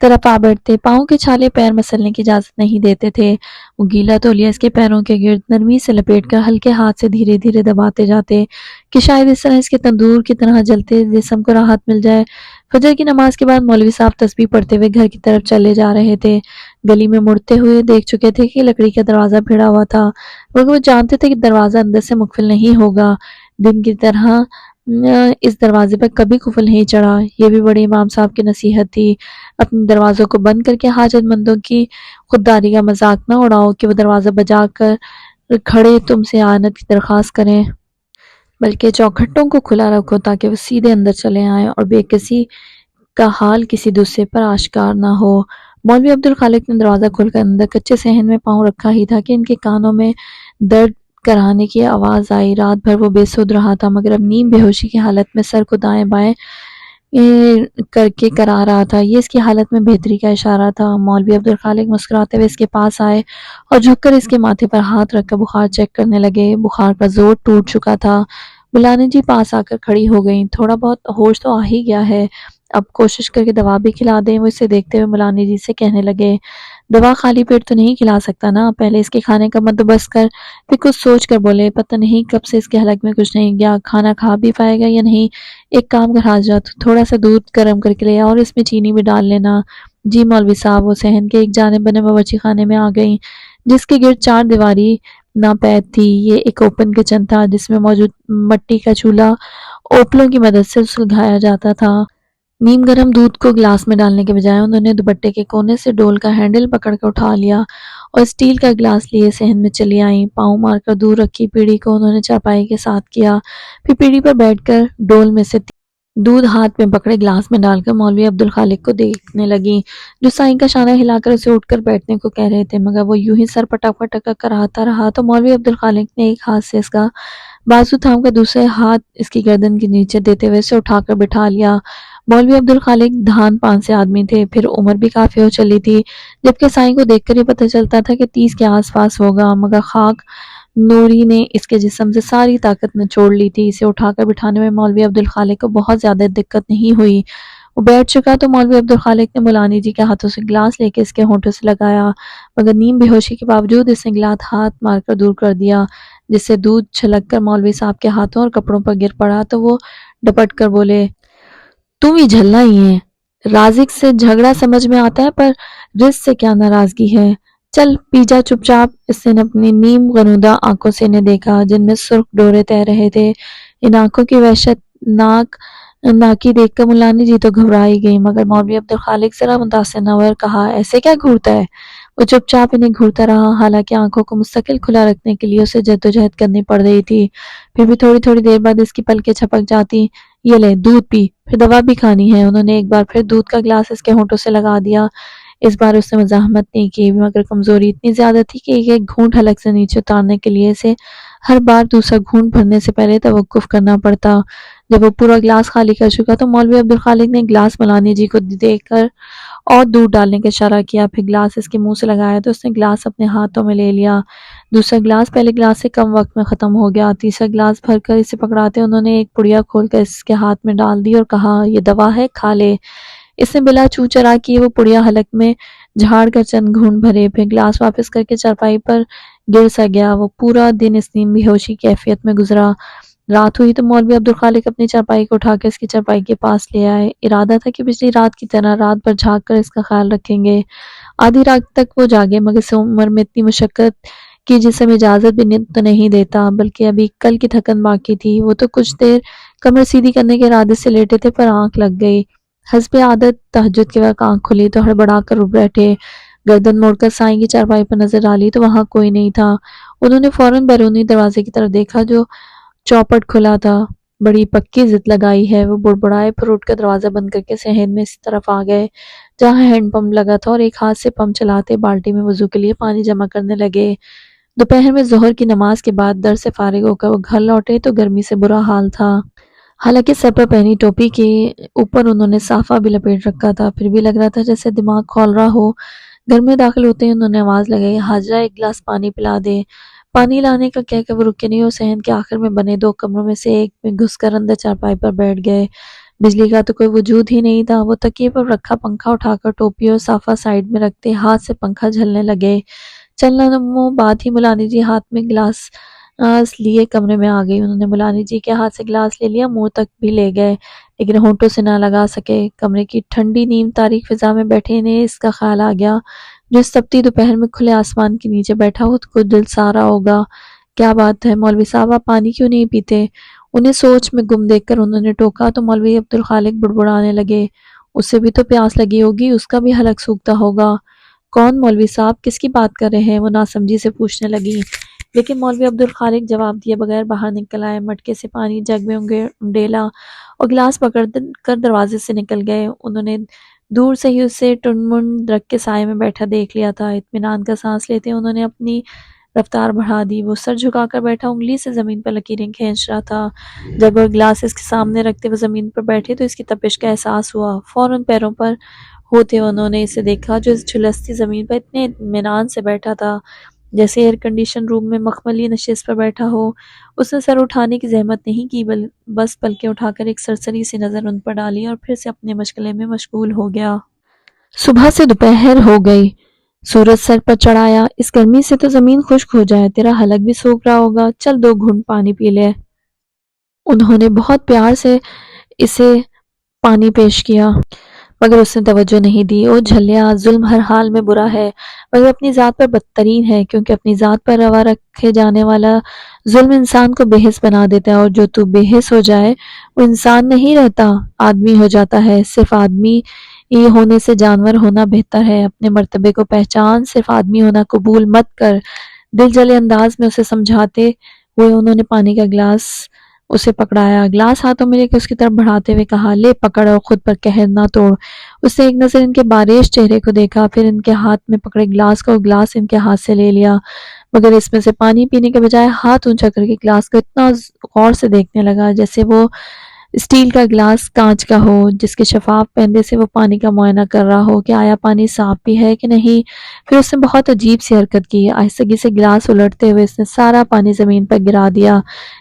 طرف آ بیٹھتے۔ پاؤں کے چھالے پیر مسلنے کی اجازت نہیں دیتے تھے۔ وہ گیلا تولیہ اس کے پیروں کے گرد نرمی سے لپیٹ کر ہلکے ہاتھ سے دھیرے دھیرے دباتے جاتے کہ شاید اس طرح اس کے تندور کی طرح جلتے جسم کو راحت مل جائے۔ فجر کی نماز کے بعد مولوی صاحب تسبیح پڑھتے ہوئے گھر کی طرف چلے جا رہے تھے۔ گلی میں مڑتے ہوئے دیکھ چکے تھے کہ لکڑی کا دروازہ بھیڑا ہوا تھا، مگر وہ جانتے تھے کہ دروازہ اندر سے مقفل نہیں ہوگا۔ دن کی طرح اس دروازے پر کبھی قفل نہیں چڑھا۔ یہ بھی بڑے امام صاحب کی نصیحت تھی، اپنے دروازوں کو بند کر کے حاجت مندوں کی خودداری کا مذاق نہ اڑاؤ کہ وہ دروازہ بجا کر کھڑے تم سے اعانت کی درخواست کریں، بلکہ چوکھٹوں کو کھلا رکھو تاکہ وہ سیدھے اندر چلے آئیں اور بے کسی کا حال کسی دوسرے پر آشکار نہ ہو۔ مولوی عبدالخالق نے دروازہ کھول کر اندر کچے صحن میں پاؤں رکھا ہی تھا کہ ان کے کانوں میں درد کرانے کی آواز آئی۔ رات بھر وہ بے سود رہا تھا، مگر اب نیم بے ہوشی کی حالت میں سر کو دائیں بائیں کر کے کرا رہا تھا۔ یہ اس کی حالت میں بہتری کا اشارہ تھا۔ مولوی عبدالخالق مسکراتے ہوئے اس کے پاس آئے اور جھک کر اس کے ماتھے پر ہاتھ رکھ کر بخار چیک کرنے لگے۔ بخار کا زور ٹوٹ چکا تھا۔ ملانی جی پاس آ کر کھڑی ہو گئیں۔ تھوڑا بہت ہوش تو آ ہی گیا ہے، اب کوشش کر کے دوا بھی کھلا دیں۔ وہ اسے دیکھتے ہوئے ملانی جی سے کہنے لگے، دوا خالی پیٹ تو نہیں کھلا سکتا نا، پہلے اس کے کھانے کا بندوبست کر۔ پھر کچھ سوچ کر بولے، پتہ نہیں کب سے اس کے حلق میں کچھ نہیں گیا، کھانا کھا بھی پائے گا یا نہیں۔ ایک کام کر حضرت، تھوڑا سا دودھ گرم کر کے لے آ اور اس میں چینی بھی ڈال لینا۔ جی مولوی صاحب۔ وہ صحن کے ایک جانب بنے باورچی خانے میں آ گئیں، جس کے گرد 4 دیواری ناپید تھی۔ یہ ایک اوپن کچن تھا جس میں موجود مٹی کا چولہا اوپلوں کی مدد سے سلگایا جاتا تھا۔ نیم گرم دودھ کو گلاس میں ڈالنے کے بجائے انہوں نے دوپٹے کے کونے سے ڈول کا ہینڈل پکڑ کے اٹھا لیا اور اسٹیل کا گلاس لیے صحن میں چلی آئیں۔ پاؤں مار کر دور رکھی پیڑھی کو انہوں نے چارپائی کے ساتھ کیا، پھر پیڑھی پر بیٹھ کر ڈول میں سے دودھ ہاتھ میں پکڑے گلاس میں ڈال کر مولوی عبدالخالق کو دیکھنے لگیں، جو سائیں کا شانہ ہلا کر اسے اٹھ کر بیٹھنے کو کہہ رہے تھے، مگر وہ یوں ہی سر پٹک پٹک کراتا رہا تو مولوی عبدالخالق نے ایک ہاتھ سے اس کا بازو تھام کر دوسرے ہاتھ اس کی گردن کے نیچے دیتے ہوئے اسے اٹھا کر بٹھا لیا۔ مولوی عبدالخالق دھان پان سے آدمی تھے، پھر عمر بھی کافی ہو چلی تھی، جبکہ سائیں کو دیکھ کر یہ پتہ چلتا تھا کہ 30 کے آس پاس ہوگا، مگر خاک نوری نے اس کے جسم سے ساری طاقت نچوڑ لی تھی۔ اسے اٹھا کر بٹھانے میں مولوی عبدالخالق کو بہت زیادہ دقت نہیں ہوئی۔ وہ بیٹھ چکا تو مولوی عبدالخالق نے مولانی جی کے ہاتھوں سے گلاس لے کے اس کے ہونٹوں سے لگایا، مگر نیم بے ہوشی کے باوجود اس نے گلاس ہاتھ مار کر دور کر دیا، جس سے دودھ چھلک کر مولوی صاحب کے ہاتھوں اور کپڑوں پر گر پڑا تو وہ ڈپٹ کر بولے، تم ہی جھلنا ہی ہے، رازق سے جھگڑا سمجھ میں آتا ہے پر رزق سے کیا ناراضگی ہے، چل پی جا چپ چاپ۔ اس نے اپنی نیم غنودہ آنکھوں سے انہیں دیکھا جن میں سرخ ڈورے تیر رہے تھے۔ ان آنکھوں کی وحشت ناکی دیکھ کر مولانی جی تو گھبرا ہی گئی، مگر مولوی عبدالخالق ذرا متاثر نہ ہوئے اور کہا، ایسے کیا گھورتا ہے؟ وہ چپ چاپ انہیں گھورتا رہا، حالانکہ آنکھوں کو مستقل کھلا رکھنے کے لیے اسے جدوجہد کرنی پڑ رہی تھی۔ پھر بھی تھوڑی تھوڑی دیر بعد اس کی پلکیں چھپک جاتی، یہ لے دودھ پی، پھر دوا بھی کھانی ہے۔ انہوں نے ایک بار پھر دودھ کا گلاس اس کے ہونٹوں سے لگا دیا۔ اس بار اس نے مزاحمت نہیں کی، مگر کمزوری اتنی زیادہ تھی کہ ایک ایک گھونٹ حلق سے نیچے اتارنے کے لیے اسے ہر بار دوسرا گھونٹ بھرنے سے پہلے توقف کرنا پڑتا۔ جب وہ پورا گلاس خالی کر چکا تو مولوی عبدالخالق نے گلاس مولانی جی کو دے کر اور دودھ ڈالنے کا اشارہ کیا، پھر گلاس اس کے منہ سے لگایا تو اس نے گلاس اپنے ہاتھوں میں لے لیا۔ دوسرا گلاس پہلے گلاس سے کم وقت میں ختم ہو گیا۔ تیسرا گلاس بھر کر اسے پکڑاتے انہوں نے ایک پڑیا کھول کر اس کے ہاتھ میں ڈال دی اور کہا، یہ دوا ہے، کھا لے۔ اس نے بلا چو چرا کیے وہ پڑیا حلق میں جھاڑ کر چند گھونٹ بھرے، پھر گلاس واپس کر کے چارپائی پر گر سا گیا۔ وہ پورا دن اس نیم بے ہوشی کیفیت میں گزرا۔ رات ہوئی تو مولوی عبدالخالق اپنی چارپائی کو اٹھا کر اس کی چارپائی کے پاس لے آئے۔ ارادہ تھا کہ پچھلی رات کی طرح رات بھر جھاگ کر اس کا خیال رکھیں گے۔ آدھی رات تک وہ جاگے، مگر اس عمر میں اتنی مشقت کی جسم اجازت بھی تو نہیں دیتا، بلکہ ابھی کل کی تھکن باقی تھی۔ وہ تو کچھ دیر کمر سیدھی کرنے کے ارادے سے لیٹے تھے پر آنکھ لگ گئی۔ حسب عادت تہجد کے وقت آنکھ کھلی تو ہڑبڑا کر اٹھ بیٹھے۔ گردن موڑ کر سائیں کی چارپائی پر نظر ڈالی تو وہاں کوئی نہیں تھا۔ انہوں نے فوراً بیرونی دروازے کی طرف دیکھا جو چوپٹ کھلا تھا۔ بڑی پکی ضد لگائی ہے، وہ بڑبڑائے، پھر اٹھ کر دروازہ بند کر کے صحن میں اس طرف آ گئے جہاں ہینڈ پمپ لگا تھا اور ایک ہاتھ سے پمپ چلاتے بالٹی میں وضو کے لیے پانی جمع کرنے لگے۔ دوپہر میں ظہر کی نماز کے بعد در سے فارغ ہو کر وہ گھر لوٹے تو گرمی سے برا حال تھا۔ حالانکہ سر پر پہنی ٹوپی کے اوپر انہوں نے صافہ بھی لپیٹ رکھا تھا، پھر بھی لگ رہا تھا جیسے دماغ کھول رہا ہو۔ گھر میں داخل ہوتے ہی انہوں نے آواز لگائی، حاجرہ ایک گلاس پانی پلا دے۔ پانی لانے کا کہہ کر وہ رکے نہیں اور صحن کے آخر میں بنے دو کمروں میں سے ایک میں گھس کر اندر چارپائی پر بیٹھ گئے۔ بجلی کا تو کوئی وجود ہی نہیں تھا۔ وہ تکیے پر رکھا پنکھا اٹھا کر ٹوپی اور صافہ سائیڈ میں رکھتے ہاتھ سے پنکھا جھلنے لگے۔ چند لمحوں بعد ہی مولانی جی ہاتھ میں گلاس لیے کمرے میں آ گئی۔ انہوں نے مولانی جی کے ہاتھ سے گلاس لے لیا، منہ تک بھی لے گئے لیکن ہونٹوں سے نہ لگا سکے۔ کمرے کی ٹھنڈی نیم تاریک فضا میں بیٹھے انہیں اس کا خیال آ گیا، جو اس تپتی دوپہر میں کھلے آسمان کے نیچے بیٹھا ہو تو کچھ دل سارا ہوگا۔ کیا بات ہے مولوی صاحب، آپ پانی کیوں نہیں پیتے؟ انہیں سوچ میں گم دیکھ کر انہوں نے ٹوکا تو مولوی عبدالخالق بڑبڑانے لگے، اسے بھی تو پیاس لگی ہوگی، اس کا بھی حلق سوکھتا ہوگا۔ کون مولوی صاحب، کس کی بات کر رہے ہیں؟ وہ ناسمجھی سے پوچھنے لگی، لیکن مولوی عبدالخالق جواب دیے بغیر باہر نکل آئے، مٹکے سے پانی جگ میں انڈیلا اور گلاس پکڑ کر دروازے سے نکل گئے۔ انہوں نے دور سے ہی اسے ٹنمن درخت کے سائے میں بیٹھا دیکھ لیا تھا۔ اطمینان کا سانس لیتے انہوں نے اپنی رفتار بڑھا دی۔ وہ سر جھکا کر بیٹھا انگلی سے زمین پر لکیریں کھینچ رہا تھا۔ جب وہ گلاس اس کے سامنے رکھتے وہ زمین پر بیٹھے تو اس کی تپش کا احساس ہوا۔ فوراً پیروں پر ہوتے انہوں نے اسے دیکھا جو اس جھلستی زمین پر اتنے اطمینان سے بیٹھا تھا جیسے ایئر کنڈیشن روم میں مخملی نشست پر بیٹھا ہو۔ اس نے سر اٹھانے کی زحمت نہیں کی، بس پلکیں اٹھا کر ایک سرسری سی نظر ان پر ڈالی اور پھر سے اپنے مشغلے میں مشغول ہو گیا۔ صبح سے دوپہر ہو گئی، سورج سر پر چڑھ آیا، اس گرمی سے تو زمین خشک ہو جائے، تیرا حلق بھی سوکھ رہا ہوگا، چل 2 گھونٹ پانی پی لے۔ انہوں نے بہت پیار سے اسے پانی پیش کیا مگر اس نے توجہ نہیں دی۔ او جھلیا، ظلم ہر حال میں برا ہے، مگر اپنی ذات پر بدترین ہے، کیونکہ اپنی ذات پر روا رکھے جانے والا ظلم انسان کو بے حس بنا دیتا ہے، اور جو تو بے حس ہو جائے وہ انسان نہیں رہتا، آدمی ہو جاتا ہے۔ صرف آدمی یہ ہونے سے جانور ہونا بہتر ہے۔ اپنے مرتبے کو پہچان، صرف آدمی ہونا قبول مت کر۔ دل جلے انداز میں اسے سمجھاتے ہوئے انہوں نے پانی کا گلاس اسے پکڑایا، گلاس ہاتھوں میں لے کے اس کی طرف بڑھاتے ہوئے کہا، لے پکڑ اور خود پر قہر نہ توڑ۔ اس نے ایک نظر ان کے باریش چہرے کو دیکھا، پھر ان کے ہاتھ میں پکڑے گلاس کو، گلاس ان کے ہاتھ سے لے لیا، مگر اس میں سے پانی پینے کے بجائے ہاتھ اونچا کر کے گلاس کو اتنا غور سے دیکھنے لگا جیسے وہ اسٹیل کا گلاس کانچ کا ہو، جس کے شفاف پردے سے وہ پانی کا معائنہ کر رہا ہو کہ آیا پانی صاف بھی ہے کہ نہیں۔ پھر اس نے بہت عجیب سی حرکت کی، آہستگی سے گلاس الٹتے ہوئے اس نے سارا پانی زمین پر گرا دیا۔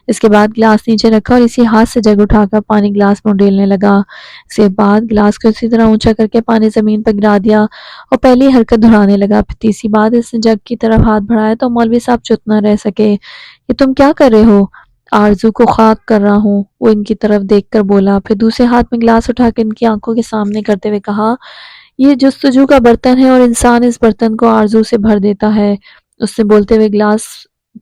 اس کے بعد گلاس نیچے رکھا اور اسی ہاتھ سے جگ اٹھا کر پانی گلاس میں ڈیلنے لگا۔ اس کے بعد گلاس کو اسی طرح اونچا کر کے پانی زمین پر گرا دیا اور پہلی حرکت دہرانے لگا۔ پھر تیسری بار اس نے جگ کی طرف ہاتھ بڑھایا تو مولوی صاحب چپ نہ رہ سکے۔ یہ تم کیا کر رہے ہو؟ آرزو کو خاک کر رہا ہوں، وہ ان کی طرف دیکھ کر بولا، پھر دوسرے ہاتھ میں گلاس اٹھا کے ان کی آنکھوں کے سامنے کرتے ہوئے کہا، یہ جستجو کا برتن ہے اور انسان اس برتن کو آرزو سے بھر دیتا ہے۔ اس نے بولتے ہوئے گلاس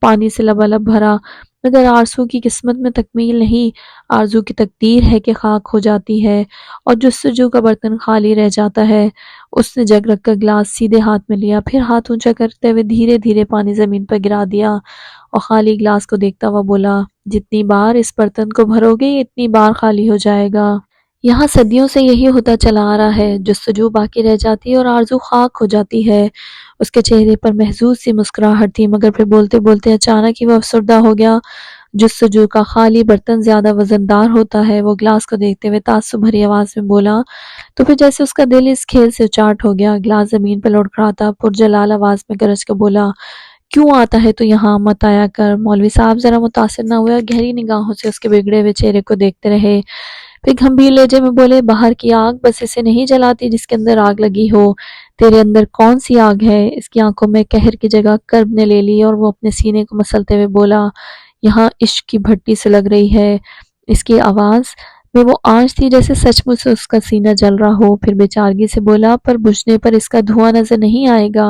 پانی سے لبالب بھرا، مگر آرزو کی قسمت میں تکمیل نہیں، آرزو کی تقدیر ہے کہ خاک ہو جاتی ہے اور جستجو کا برتن خالی رہ جاتا ہے۔ اس نے جگ رکھ کر گلاس سیدھے ہاتھ میں لیا، پھر ہاتھ اونچا کرتے ہوئے دھیرے دھیرے پانی زمین پر گرا دیا اور خالی گلاس کو دیکھتا ہوا بولا، جتنی بار اس برتن کو بھرو گے اتنی بار خالی ہو جائے گا۔ یہاں صدیوں سے یہی ہوتا چلا آ رہا ہے، جستجو باقی رہ جاتی ہے اور آرزو خاک ہو جاتی ہے۔ اس کے چہرے پر محظوظ سی مسکراہٹ تھی، مگر پھر بولتے بولتے اچانک ہی وہ افسردہ ہو گیا۔ جستجو کا خالی برتن زیادہ وزندار ہوتا ہے، وہ گلاس کو دیکھتے ہوئے تعصب بھری آواز میں بولا، تو پھر جیسے اس کا دل اس کھیل سے اچاٹ ہو گیا، گلاس زمین پر لڑکھڑاتا پرجلال آواز میں گرج کے بولا، کیوں آتا ہے تو یہاں مت آیا کر۔ مولوی صاحب ذرا متاثر نہ ہوئے اور گہری نگاہوں سے اس کے بگڑے ہوئے چہرے کو دیکھتے رہے، پھر گھمبیر لہجے میں بولے، باہر کی آگ بس اسے نہیں جلاتی جس کے اندر آگ لگی ہو، تیرے اندر کون سی آگ ہے؟ اس کی آنکھوں میں قہر کی جگہ کرب نے لے لی اور وہ اپنے سینے کو مسلتے ہوئے بولا، یہاں عشق کی بھٹی سے لگ رہی ہے۔ اس کی آواز میں وہ آنچ تھی جیسے سچ مچ سے اس کا سینہ جل رہا ہو۔ پھر بیچارگی سے بولا، پر بجھنے پر اس کا دھواں نظر نہیں آئے گا،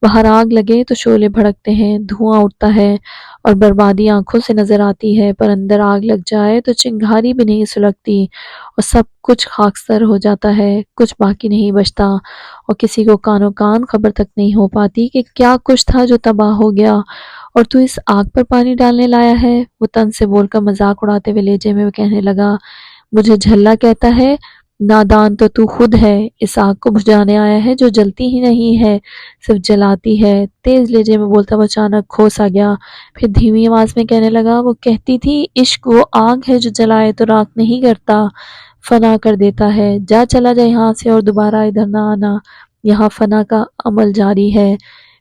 باہر آگ لگے تو شعلے بھڑکتے ہیں، دھواں اٹھتا ہے اور بربادی آنکھوں سے نظر آتی ہے، پر اندر آگ لگ جائے تو چنگاری بھی نہیں سلگتی اور سب کچھ خاکستر ہو جاتا ہے، کچھ باقی نہیں بچتا اور کسی کو کانوں کان خبر تک نہیں ہو پاتی کہ کیا کچھ تھا جو تباہ ہو گیا اور تو اس آگ پر پانی ڈالنے لایا ہے۔ وہ طنز سے بول کر مذاق اڑاتے ہوئے لہجے میں وہ کہنے لگا، مجھے جھلا کہتا ہے، نادان تو خود ہے، اس آگ کو بجھانے آیا ہے جو جلتی ہی نہیں ہے، صرف جلاتی ہے۔ تیز لہجے میں بولتا وہ اچانک کھوس آ گیا، پھر دھیمی آواز میں کہنے لگا، وہ کہتی تھی عشق وہ آگ ہے جو جلائے تو راکھ نہیں کرتا، فنا کر دیتا ہے، جا چلا جا یہاں سے اور دوبارہ ادھر نہ آنا، یہاں فنا کا عمل جاری ہے۔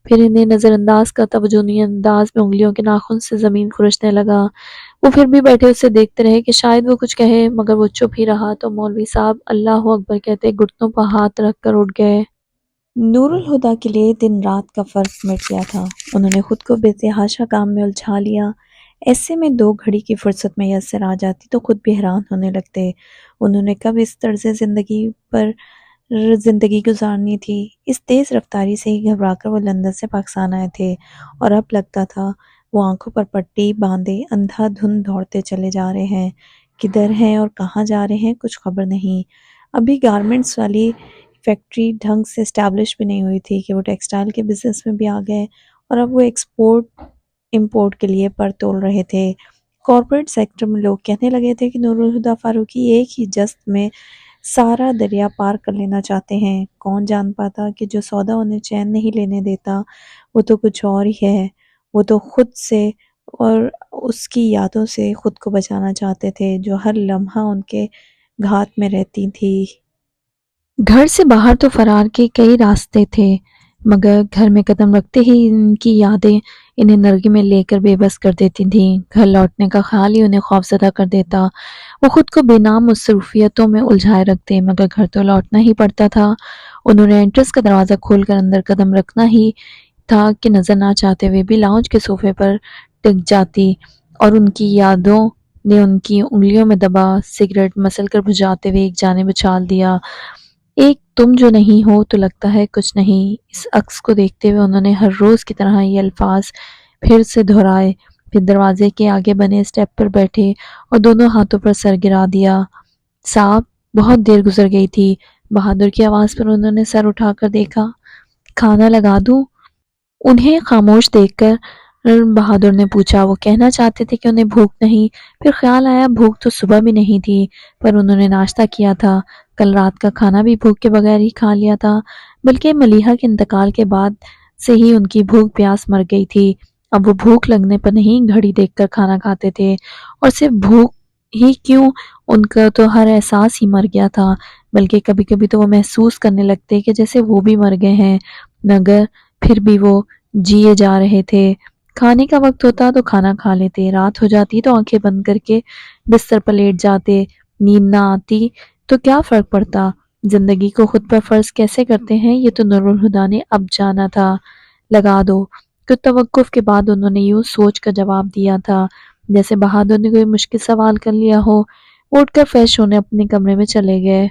پھر انہیں نظر انداز کا توجہی انداز میں انگلیوں کے ناخن سے زمین کھرچنے لگا۔ وہ پھر بھی بیٹھے اسے دیکھتے رہے کہ شاید وہ کچھ کہے، مگر وہ چپ ہی رہا تو مولوی صاحب اللہ اکبر کہتے گھٹنوں پر ہاتھ رکھ کر اٹھ گئے۔ نور الہدیٰ کے لیے دن رات کا فرق مٹ گیا تھا، انہوں نے خود کو بے تحاشا کام میں الجھا لیا۔ ایسے میں 2 گھڑی کی فرصت میسر آ جاتی تو خود بھی حیران ہونے لگتے، انہوں نے کب اس طرز زندگی پر زندگی گزارنی تھی۔ اس تیز رفتاری سے ہی گھبرا کر وہ لندن سے پاکستان آئے تھے اور اب لگتا تھا وہ آنکھوں پر پٹی باندھے اندھا دھند دوڑتے چلے جا رہے ہیں، کدھر ہیں اور کہاں جا رہے ہیں کچھ خبر نہیں۔ ابھی گارمنٹس والی فیکٹری ڈھنگ سے اسٹیبلش بھی نہیں ہوئی تھی کہ وہ ٹیکسٹائل کے بزنس میں بھی آ گئے اور اب وہ ایکسپورٹ امپورٹ کے لیے پر تول رہے تھے۔ کارپوریٹ سیکٹر میں لوگ کہنے لگے تھے کہ نور الہدیٰ فاروقی ایک ہی جست میں سارا دریا پار کر لینا چاہتے ہیں۔ کون جان پاتا کہ جو سودا انہیں چین نہیں لینے دیتا وہ تو کچھ اور ہی ہے، وہ تو خود سے اور اس کی یادوں سے خود کو بچانا چاہتے تھے جو ہر لمحہ ان کے گھات میں رہتی تھی۔ گھر سے باہر تو فرار کے کئی راستے تھے، مگر گھر میں قدم رکھتے ہی ان کی یادیں انہیں نرغے میں لے کر بے بس کر دیتی تھیں۔ گھر لوٹنے کا خیال ہی انہیں خوفزدہ کر دیتا، وہ خود کو بے نام مصروفیتوں میں الجھائے رکھتے، مگر گھر تو لوٹنا ہی پڑتا تھا۔ انہوں نے انٹرس کا دروازہ کھول کر اندر قدم رکھنا ہی تھا کہ نظر نہ چاہتے ہوئے بھی لاؤنج کے صوفے پر ٹک جاتی اور ان کی یادوں نے ان کی انگلیوں میں دبا سگریٹ مسل کر بجھاتے ہوئے ایک جانب اچھال دیا۔ ایک تم جو نہیں ہو تو لگتا ہے کچھ نہیں۔ اس عکس کو دیکھتے ہوئے انہوں نے ہر روز کی طرح یہ الفاظ پھر سے دہرائے، پھر دروازے کے آگے بنے اسٹیپ پر بیٹھے اور دونوں ہاتھوں پر سر گرا دیا۔ صاحب، بہت دیر گزر گئی تھی۔ بہادر کی آواز پر انہوں نے سر اٹھا کر دیکھا۔ کھانا لگا دوں؟ انہیں خاموش دیکھ کر بہادر نے پوچھا۔ وہ کہنا چاہتے تھے کہ انہیں بھوک نہیں، پھر خیال آیا بھوک تو صبح بھی نہیں تھی، پر انہوں نے ناشتہ کیا تھا، کل رات کا کھانا بھی بھوک کے بغیر ہی کھا لیا تھا، بلکہ ملیحہ کے انتقال کے بعد سے ہی ان کی بھوک پیاس مر گئی تھی۔ اب وہ بھوک لگنے پر نہیں گھڑی دیکھ کر کھانا کھاتے تھے، اور صرف بھوک ہی کیوں، ان کا تو ہر احساس ہی مر گیا تھا، بلکہ کبھی کبھی تو وہ محسوس کرنے لگتے کہ جیسے وہ بھی مر گئے ہیں، مگر پھر بھی وہ جیے جا رہے تھے۔ کھانے کا وقت ہوتا تو کھانا کھا لیتے، رات ہو جاتی تو آنکھیں بند کر کے بستر پر لیٹ جاتے، نیند نہ آتی تو کیا فرق پڑتا، زندگی کو خود پر فرض کیسے کرتے ہیں یہ تو نور الہدیٰ نے اب جانا تھا۔ لگا دو، کچھ توقف کے بعد انہوں نے یوں سوچ کر جواب دیا تھا جیسے بہادر نے کوئی مشکل سوال کر لیا ہو۔ وہ اٹھ کر فریش ہونے اپنے کمرے میں چلے گئے۔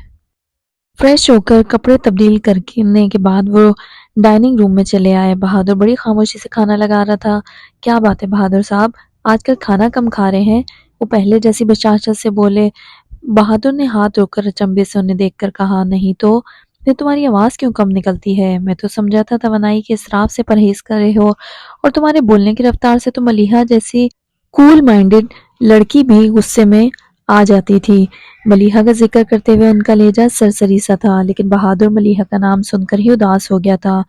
فریش ہو کر کپڑے تبدیل کرنے کے بعد وہ ڈائننگ روم میں چلے آئے۔ بہادر بڑی خاموشی سے کھانا لگا رہا تھا۔ کیا بات ہے بہادر صاحب، آج کل کھانا کم کھا رہے ہیں؟ وہ پہلے جیسی بشاشت سے بولے۔ بہادر نے ہاتھ روک کر اچنبے سے انہیں دیکھ کر کہا، نہیں تو پھر تمہاری آواز کیوں کم نکلتی ہے؟ میں تو سمجھا تھا توانائی کے اسراف سے پرہیز کر رہے ہو، اور تمہارے بولنے کی رفتار سے تو ملیحہ جیسی کول مائنڈڈ لڑکی بھی غصے میں آ جاتی تھی۔ ملیحہ کا ذکر کرتے ہوئے ان کا لہجہ سرسری سا تھا، لیکن بہادر ملیحہ کا نام سن کر ہی اداس ہو گیا تھا۔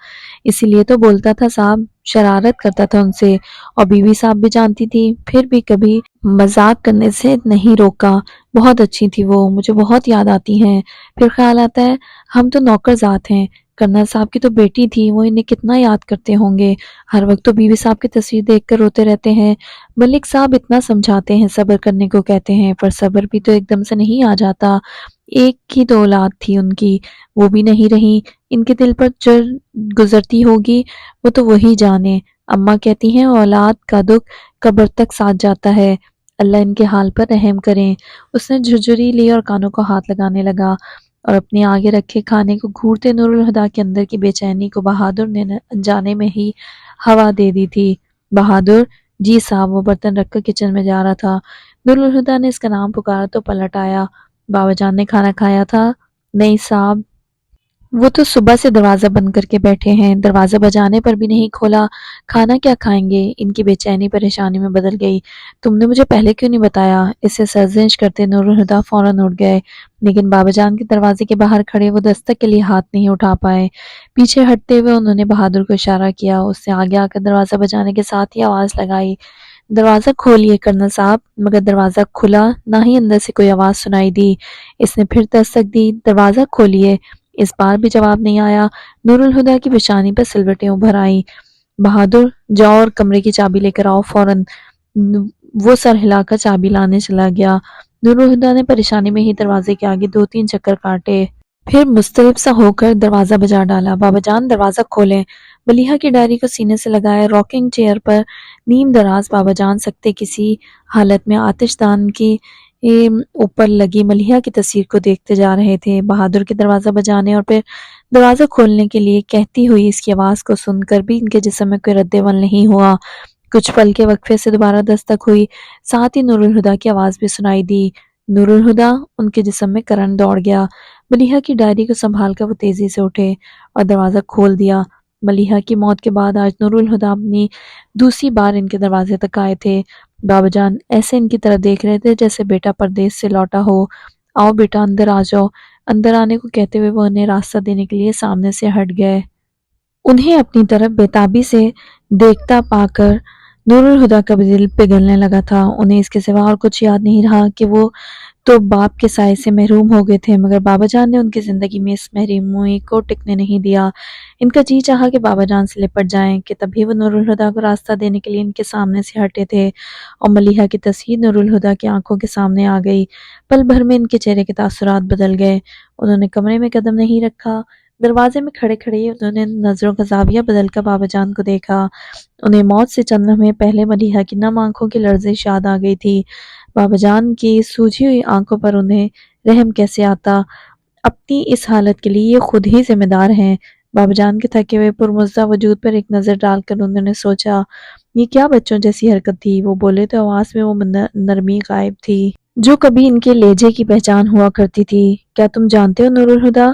اسی لیے تو بولتا تھا صاحب، شرارت کرتا تھا ان سے، اور بیوی صاحب بھی جانتی تھی، پھر بھی کبھی مذاق کرنے سے نہیں روکا۔ بہت اچھی تھی وہ، مجھے بہت یاد آتی ہیں۔ پھر خیال آتا ہے ہم تو نوکر ذات ہیں، کرنل صاحب کی تو بیٹی تھی، وہ انہیں کتنا یاد کرتے ہوں گے، ہر وقت تو بیوی صاحب کی تصویر دیکھ کر روتے رہتے ہیں۔ ملک صاحب اتنا سمجھاتے ہیں، صبر کرنے کو کہتے ہیں، پر صبر بھی تو ایک دم سے نہیں آ جاتا۔ ایک ہی تو اولاد تھی ان کی، وہ بھی نہیں رہی، ان کے دل پر جو گزرتی ہوگی وہ تو وہی جانے۔ اماں کہتی ہیں اولاد کا دکھ قبر تک ساتھ جاتا ہے، اللہ ان کے حال پر رحم کریں۔ اس نے جھرجھری لی اور کانوں کو ہاتھ لگانے لگا، اور اپنے آگے رکھے کھانے کو گھورتے نور الہدیٰ کے اندر کی بے چینی کو بہادر نے انجانے میں ہی ہوا دے دی تھی۔ بہادر جی صاحب، وہ برتن رکھ کر کچن میں جا رہا تھا۔ نور الہدیٰ نے اس کا نام پکارا تو پلٹ آیا۔ بابا جان نے کھانا کھایا تھا؟ نہیں صاحب، وہ تو صبح سے دروازہ بند کر کے بیٹھے ہیں، دروازہ بجانے پر بھی نہیں کھولا۔ کھانا کیا کھائیں گے؟ ان کی بے چینی پریشانی میں بدل گئی۔ تم نے مجھے پہلے کیوں نہیں بتایا؟ اسے سرزنش کرتے نور الہدیٰ فوراً اٹھ گئے، لیکن بابا جان کے دروازے کے باہر کھڑے وہ دستک کے لیے ہاتھ نہیں اٹھا پائے۔ پیچھے ہٹتے ہوئے انہوں نے بہادر کو اشارہ کیا، اس سے آگے آ کر دروازہ بجانے کے ساتھ ہی آواز لگائی، دروازہ کھولیے کرنل صاحب۔ مگر دروازہ کھلا نہ ہی اندر سے کوئی آواز سنائی دی۔ اس نے پھر دستک دی، دروازہ کھولیے۔ اس بار بھی جواب نہیں آیا۔ نور الہدیٰ کی پیشانی پر سلوٹیں ابھر آئیں۔ بہادر جاؤ اور کمرے کی چابی لے کر آؤ فوراً۔ وہ سر ہلا کر چابی لانے چلا گیا۔ نور الہدیٰ نے پریشانی میں ہی دروازے کے آگے 2-3 چکر کاٹے، پھر مضطرب سا ہو کر دروازہ بجا ڈالا۔ بابا جان دروازہ کھولیں۔ ملیحہ کی ڈائری کو سینے سے لگائے راکنگ چیئر پر نیم دراز بابا جان سکتے کسی حالت میں آتش دان کی اوپر لگی ملیحہ کی تصویر کو دیکھتے جا رہے تھے۔ بہادر کے دروازہ بجانے اور پھر دروازہ کھولنے کے لیے کہتی ہوئی اس کی آواز کو سن کر بھی ان کے جسم میں کوئی رد عمل نہیں ہوا۔ کچھ پل کے وقفے سے دوبارہ دستک ہوئی، ساتھ ہی نور الہدیٰ کی آواز بھی سنائی دی۔ نور الہدیٰ، ان کے جسم میں کرنٹ دوڑ گیا۔ ملیحہ کی ڈائری کو سنبھال کر وہ تیزی سے اٹھے اور دروازہ کھول دیا۔ ملیحہ کی موت کے بعد آج نور الہدیٰ اپنی دوسری بار ان کے دروازے تک آئے تھے۔ بابا جان ایسے ان کی طرف دیکھ رہے تھے جیسے بیٹا پردیس سے لوٹا ہو۔ آؤ بیٹا اندر آ جاؤ۔ اندر آنے کو کہتے ہوئے وہ انہیں راستہ دینے کے لیے سامنے سے ہٹ گئے۔ انہیں اپنی طرف بےتابی سے دیکھتا پا کر نور الہدیٰ کا بھی دل پگھلنے لگا تھا۔ انہیں اس کے سوا اور کچھ یاد نہیں رہا کہ وہ تو باپ کے سائے سے محروم ہو گئے تھے، مگر بابا جان نے ان کی زندگی میں اس محرومی کو ٹکنے نہیں دیا۔ ان کا جی چاہا کہ بابا جان سے لپٹ جائیں کہ تبھی وہ نور الہدیٰ کو راستہ دینے کے لیے ان کے سامنے سے ہٹے تھے، اور ملیحہ کی تصویر نور الہدیٰ کی آنکھوں کے سامنے آ گئی۔ پل بھر میں ان کے چہرے کے تاثرات بدل گئے۔ انہوں نے کمرے میں قدم نہیں رکھا۔ دروازے میں کھڑے کھڑے ہی انہوں نے نظروں کا زاویہ بدل کر بابا جان کو دیکھا۔ انہیں موت سے چند لمحے پہلے ملیحہ کی نم آنکھوں کی لرزش یاد آ گئی تھی۔ بابا جان کی سوجھی ہوئی آنکھوں پر انہیں رحم کیسے آتا؟ اپنی اس حالت کے لیے یہ خود ہی ذمہ دار ہیں۔ بابا جان کے تھکے ہوئے پرمزہ وجود پر ایک نظر ڈال کر انہوں نے سوچا، یہ کیا بچوں جیسی حرکت تھی؟ وہ بولے تو آواز میں وہ نرمی غائب تھی جو کبھی ان کے لہجے کی پہچان ہوا کرتی تھی۔ کیا تم جانتے ہو نور الہدیٰ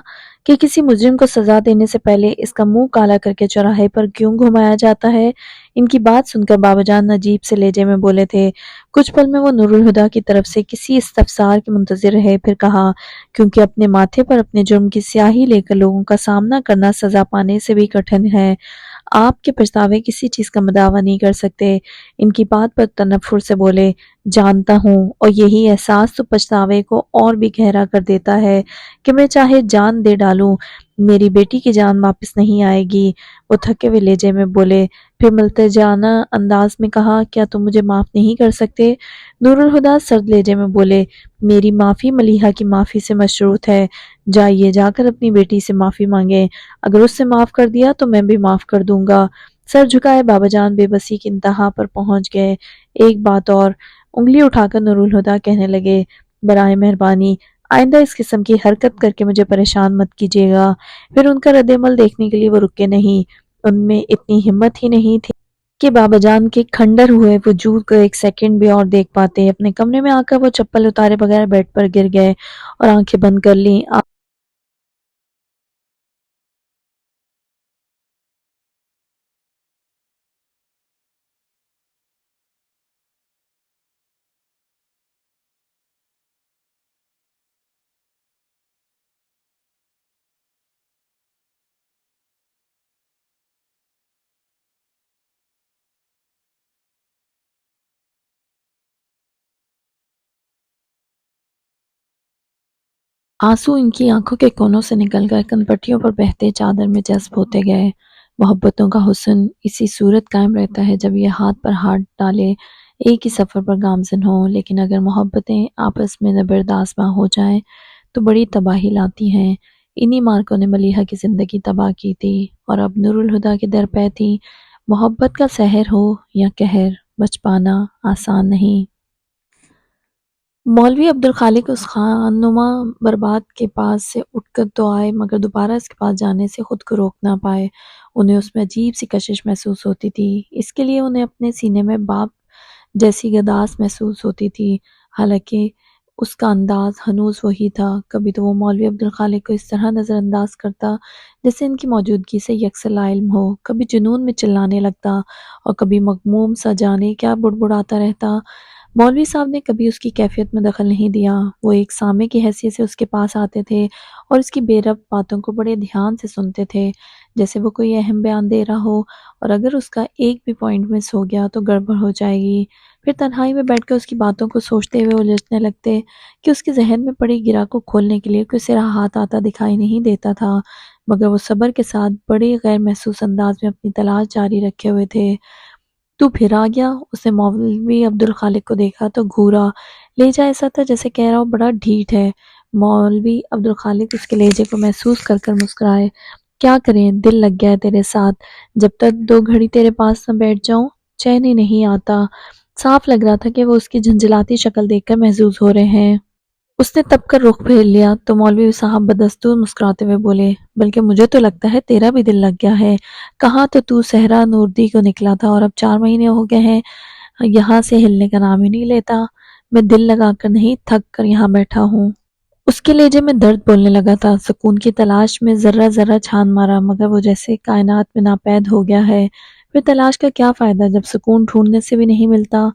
کہ کسی مجرم کو سزا دینے سے پہلے اس کا منہ کالا کر کے چوراہے پر کیوں گھمایا جاتا ہے؟ ان کی بات سن کر بابا جان عجیب سے لہجے میں بولے تھے۔ کچھ پل میں وہ نور الہدیٰ کی طرف سے کسی استفسار کے منتظر رہے، پھر کہا، کیونکہ اپنے ماتھے پر اپنے جرم کی سیاہی لے کر لوگوں کا سامنا کرنا سزا پانے سے بھی کٹھن ہے۔ آپ کے پچھتاوے کسی چیز کا مداوع نہیں کر سکتے۔ ان کی بات پر تنفر سے بولے، جانتا ہوں، اور یہی احساس تو پچھتاوے کو اور بھی گہرا کر دیتا ہے کہ میں چاہے جان دے ڈالوں، میری بیٹی کی جان واپس نہیں آئے گی۔ وہ تھکے ہوئے لہجے میں بولے، پھر ملتجانہ انداز میں کہا، کیا تم مجھے معاف نہیں کر سکتے؟ نور الہدیٰ سرد لہجے میں بولے، میری معافی ملیحہ کی معافی سے مشروط ہے۔ جائیے، جا کر اپنی بیٹی سے معافی مانگیں، اگر اس سے معاف کر دیا تو میں بھی معاف کر دوں گا۔ سر جھکائے بابا جان بے بسی کی انتہا پر پہنچ گئے۔ ایک بات اور، انگلی اٹھا کر نور الہدیٰ کہنے لگے، برائے مہربانی آئندہ اس قسم کی حرکت کر کے مجھے پریشان مت کیجیے گا۔ پھر ان کا رد عمل دیکھنے کے لیے وہ رکے نہیں۔ ان میں اتنی ہمت ہی نہیں تھی کہ بابا جان کے کھنڈر ہوئے وجود کو ایک سیکنڈ بھی اور دیکھ پاتے۔ اپنے کمرے میں آ کر وہ چپل اتارے بغیر بیڈ پر گر گئے اور آنکھیں بند کر لیں۔ آنسو ان کی آنکھوں کے کونوں سے نکل کر کنپٹیوں پر بہتے چادر میں جذب ہوتے گئے۔ محبتوں کا حسن اسی صورت قائم رہتا ہے جب یہ ہاتھ پر ہاتھ ڈالے ایک ہی سفر پر گامزن ہوں، لیکن اگر محبتیں آپس میں نبردآزما ہو جائیں تو بڑی تباہی لاتی ہیں۔ انہی مارکوں نے ملیحہ کی زندگی تباہ کی تھی، اور اب نور الہدیٰ کے در پہ تھی۔ محبت کا سحر ہو یا قہر، بچ پانا آسان نہیں۔ مولوی عبدالخالق اس خاننما برباد کے پاس سے اٹھ کر تو آئے، مگر دوبارہ اس کے پاس جانے سے خود کو روک نہ پائے۔ انہیں اس میں عجیب سی کشش محسوس ہوتی تھی۔ اس کے لیے انہیں اپنے سینے میں باپ جیسی گداز محسوس ہوتی تھی، حالانکہ اس کا انداز ہنوز وہی تھا۔ کبھی تو وہ مولوی عبدالخالق کو اس طرح نظر انداز کرتا جیسے ان کی موجودگی سے یکسر لا علم ہو، کبھی جنون میں چلانے لگتا اور کبھی مغموم سا جانے کیا بڑبڑاتا رہتا۔ مولوی صاحب نے کبھی اس کی کیفیت میں دخل نہیں دیا۔ وہ ایک سامع کی حیثیت سے اس کے پاس آتے تھے اور اس کی بے ربط باتوں کو بڑے دھیان سے سنتے تھے، جیسے وہ کوئی اہم بیان دے رہا ہو، اور اگر اس کا ایک بھی پوائنٹ مس ہو گیا تو گڑبڑ ہو جائے گی۔ پھر تنہائی میں بیٹھ کر اس کی باتوں کو سوچتے ہوئے الجھنے لگتے کہ اس کے ذہن میں پڑی گرہ کو کھولنے کے لیے کوئی سرا ہاتھ آتا دکھائی نہیں دیتا تھا، مگر وہ صبر کے ساتھ بڑے غیر محسوس انداز میں اپنی تلاش جاری رکھے ہوئے تھے۔ تو پھر آ گیا؟ اس نے مولوی عبدالخالق کو دیکھا تو گھورا۔ لہجہ ایسا تھا جیسے کہہ رہا ہو بڑا ڈھیٹ ہے۔ مولوی عبدالخالق اس کے لہجے کو محسوس کر کر مسکرائے۔ کیا کریں، دل لگ گیا ہے تیرے ساتھ، جب تک 2 گھڑی تیرے پاس نہ بیٹھ جاؤں چین ہی نہیں آتا۔ صاف لگ رہا تھا کہ وہ اس کی جھنجھلاتی شکل دیکھ کر محظوظ ہو رہے ہیں۔ اس نے تب کر رخ پھیر لیا تو مولوی صاحب بدستور مسکراتے ہوئے بولے، بلکہ مجھے تو لگتا ہے تیرا بھی دل لگ گیا ہے۔ کہاں تو صحرا نوردی کو نکلا تھا اور اب 4 مہینے ہو گئے ہیں یہاں سے ہلنے کا نام ہی نہیں لیتا۔ میں دل لگا کر نہیں، تھک کر یہاں بیٹھا ہوں۔ اس کے لہجے میں درد بولنے لگا تھا۔ سکون کی تلاش میں ذرہ ذرہ چھان مارا، مگر وہ جیسے کائنات میں ناپید ہو گیا ہے۔ پھر تلاش کا کیا فائدہ جب سکون ڈھونڈنے سے بھی نہیں ملتا؟